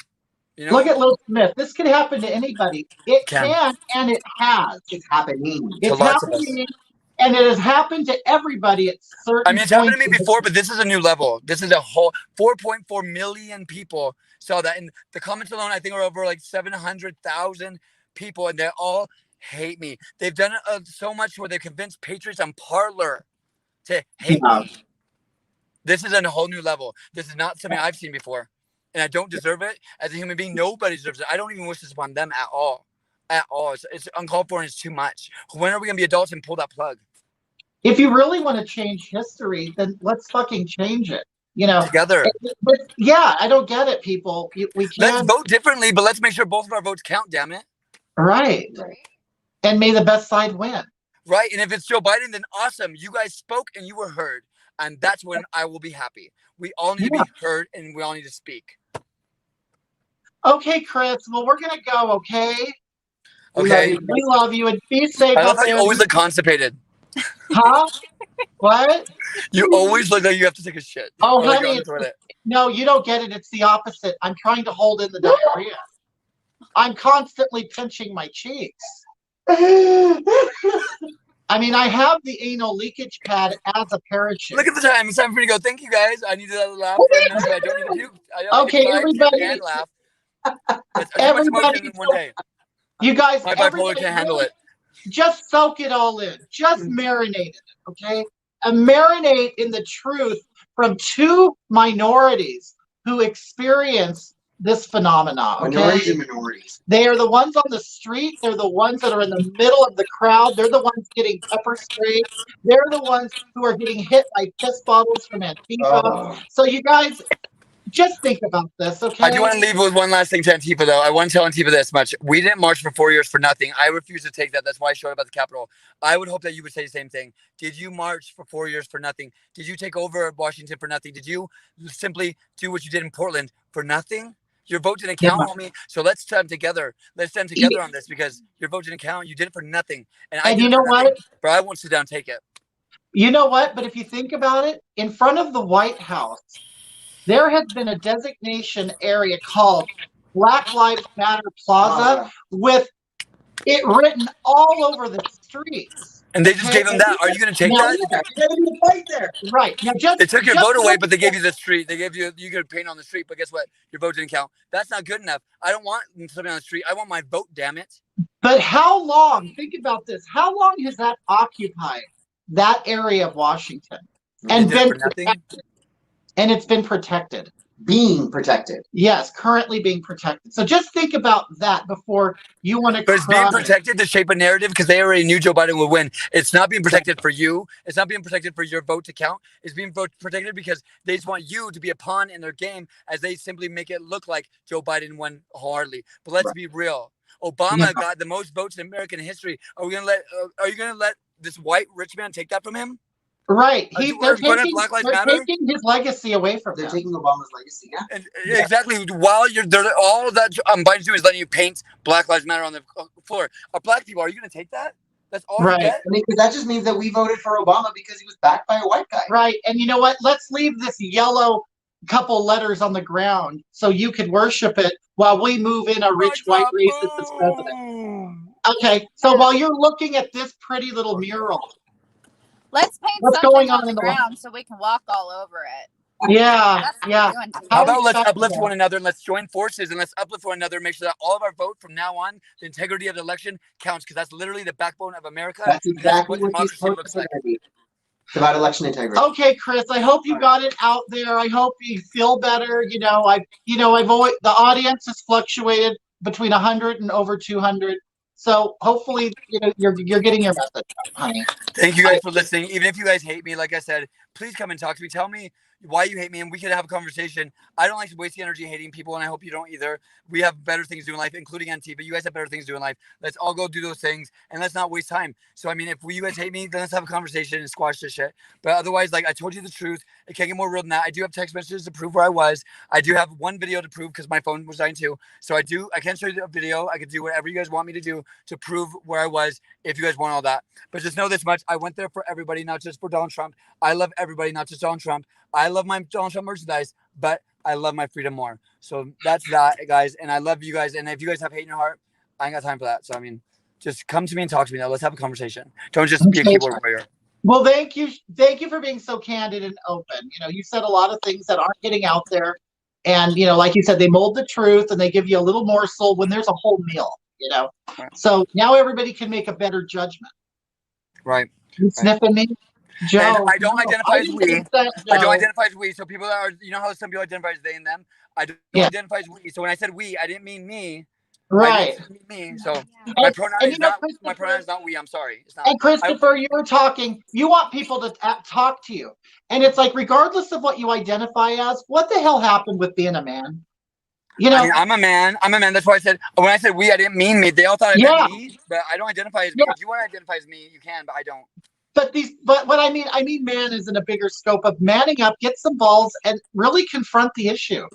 you know? Look at Lil Smith. This could happen to anybody. It can and it has. It's happening. To It's lots of us. happening, and it has happened to everybody at certain I mean, it's happened to points me in before, but this is a new level. This is a whole 4.4 million people saw that. And the comments alone, I think, are over like 700,000 people, and they all hate me. They've done it so much where they've convinced Patriots on Parler to hate me. This is a whole new level. This is not something I've seen before. And I don't deserve it. As a human being, nobody deserves it. I don't even wish this upon them at all. At all. It's uncalled for and it's too much. When are we going to be adults and pull that plug? If you really want to change history, then let's fucking change it. You know, Together. But yeah, I don't get it, people. We Let's can't. vote differently, but let's make sure both of our votes count, damn it. Right. And may the best side win. Right. And if it's Joe Biden, then awesome. You guys spoke and you were heard. And that's when I will be happy. We all need to be heard and we all need to speak. Okay, Kris. Well, we're going to go, okay? Okay. We love you and be safe I love out how there. you always look constipated. Huh? What? You always look like you have to take a shit. Oh, Or like you're honey, on the toilet. no, you don't get it. It's the opposite. I'm trying to hold in the diarrhea. I'm constantly pinching my cheeks. I mean, I have the anal leakage pad as a parachute. Look at the time. It's time for me to go. Thank you, guys. I need to laugh for a minute. I don't need to puke. I don't Okay, need to cry, puke, everybody- and laugh. That's too much Everybody- emotion in one day. You guys, My bipolar everybody can't handle it. just soak it all in. Just marinate in it, okay? And marinate in the truth from 2 minorities who experience this phenomenon, okay? Minorities and minorities. They are the ones on the street. They're the ones that are in the middle of the crowd. They're the ones getting pepper sprayed. They're the ones who are getting hit by piss bottles from Antifa. So you guys, just think about this, okay? I do want to leave with one last thing to Antifa, though. I want to tell Antifa this much. We didn't march for 4 years for nothing. I refuse to take that. That's why I showed up at the Capitol. I would hope that you would say the same thing. Did you march for 4 years for nothing? Did you take over Washington for nothing? Did you simply do what you did in Portland for nothing? Your vote didn't count, homie. So let's stand together. Let's stand together on this because your vote didn't count. You did it for nothing. And you know what? But I won't sit down and take it. You know what? But if you think about it, in front of the White House, there has been a designation area called Black Lives Matter Plaza with it written all over the streets. And they just gave them that. Are you going to take that? Fight there. Right. Now They took your vote away, but they gave you. you the street. They gave you could paint on the street, but guess what? Your vote didn't count. That's not good enough. I don't want something on the street. I want my vote, damn it. But how long, think about this, how long has that occupied that area of Washington? And They did it been for nothing. protected? and it's been protected. Being protected. Yes, currently being protected. So just think about that before you want to But it's being protected to shape a narrative because they already knew Joe Biden would win. It's not being protected for you. It's not being protected for your vote to count. It's being protected because they just want you to be a pawn in their game as they simply make it look like Joe Biden won hardly. But let's be real. Obama got the most votes in American history. Are you gonna let this white rich man take that from him? Right. They're Black Lives Matter? taking his legacy away from They're him. taking Obama's legacy. Yeah. And exactly. While all that Biden's doing is letting you paint Black Lives Matter on the floor. Are black people? Are you going to take that? That's all you get? I mean, because that just means that we voted for Obama because he was backed by a white guy. Right. And you know what? Let's leave this yellow couple letters on the ground so you can worship it while we move in a rich white racist as president. Okay. So while you're looking at this pretty little mural, let's paint what's something going on the in the ground so we can walk all over it. Yeah, That's what yeah. we're doing today. How about let's uplift one another and let's join forces and let's uplift one another and make sure that all of our vote from now on, the integrity of the election counts because that's literally the backbone of America. That's exactly what democracy looks like. It's about election integrity. Okay, Kris, I hope you got it out there. I hope you feel better. I've always, the audience has fluctuated between 100 and over 200. So hopefully, you're getting your message, honey. Thank you guys for listening. Even if you guys hate me, like I said, please come and talk to me. Tell me why you hate me, and we could have a conversation. I don't like to waste the energy hating people, and I hope you don't either. We have better things to do in life, including NT, but you guys have better things to do in life. Let's all go do those things, and let's not waste time. So, I mean, if you guys hate me, then let's have a conversation and squash this shit. But otherwise, like I told you the truth, it can't get more real than that. I do have text messages to prove where I was. I do have one video to prove because my phone was dying too. So I can show you a video. I could do whatever you guys want me to do to prove where I was if you guys want all that. But just know this much. I went there for everybody, not just for Donald Trump. I love everybody, not just Donald Trump. I love my Donald Trump merchandise, but I love my freedom more. So that's that, guys. And I love you guys. And if you guys have hate in your heart, I ain't got time for that. So, I mean, just come to me and talk to me now. Let's have a conversation. Don't just be a keyboard warrior. Well, thank you. Thank you for being so candid and open. You said a lot of things that aren't getting out there. And, like you said, they mold the truth and they give you a little morsel when there's a whole meal, Right. So now everybody can make a better judgment. Right. You sniffing me? Joe, and I don't identify as we. I don't identify as we. So people that are, how some people identify as they and them. I don't identify as we. So when I said we, I didn't mean me. Right. Me. So my pronoun is not we. I'm sorry. It's not. And Kristopher, you were talking. You want people to talk to you, and it's like regardless of what you identify as, what the hell happened with being a man? I mean, I'm a man. That's why I said when I said we, I didn't mean me. They all thought I meant me, but I don't identify as me. If you want to identify as me, you can, but I don't. But what I mean man is in a bigger scope of manning up, get some balls, and really confront the issue.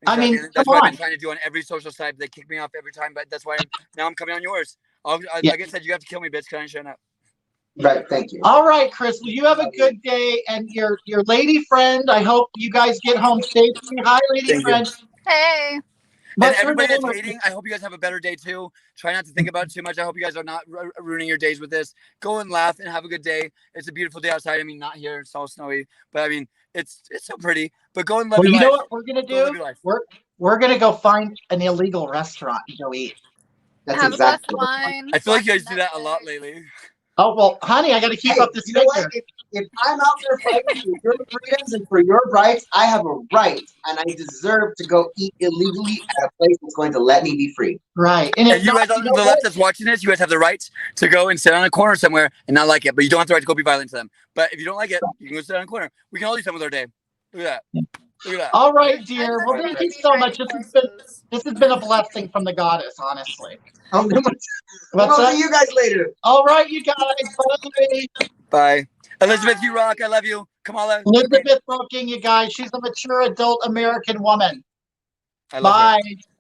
Exactly. I mean, that's what I've been trying to do on every social site. They kick me off every time, but that's why now I'm coming on yours. Like I said, you have to kill me, bitch. Can I shut up? Right. Thank you. All right, Kris. Well, you have a good day, and your lady friend. I hope you guys get home safely. Hi, lady friend. Hey. And everybody that's hating, I hope you guys have a better day too. Try not to think about it too much. I hope you guys are not ruining your days with this. Go and laugh and have a good day. It's a beautiful day outside. I mean, not here. It's all snowy, but I mean, it's so pretty. But go and live your life. You know what we're gonna do? We're gonna go find an illegal restaurant and go eat. That's exactly. I feel like you guys do that a lot lately. Oh well, honey, I got to keep up this. You know what? If I'm out there fighting for your freedoms and for your rights, I have a right and I deserve to go eat illegally at a place that's going to let me be free. Right. And you guys on the left that's watching this, you guys have the right to go and sit on a corner somewhere and not like it, but you don't have the right to go be violent to them. But if you don't like it, you can go sit on a corner. We can all do something with our day. Look at that. Look at that. All right, dear. Well, thank you so much. This has been a blessing from the goddess, honestly. We'll see you guys later. All right, you guys. Bye. Bye. Elizabeth, you rock. I love you. Kamala. Elizabeth Brooking, you guys. She's a mature adult American woman. I love her. Bye.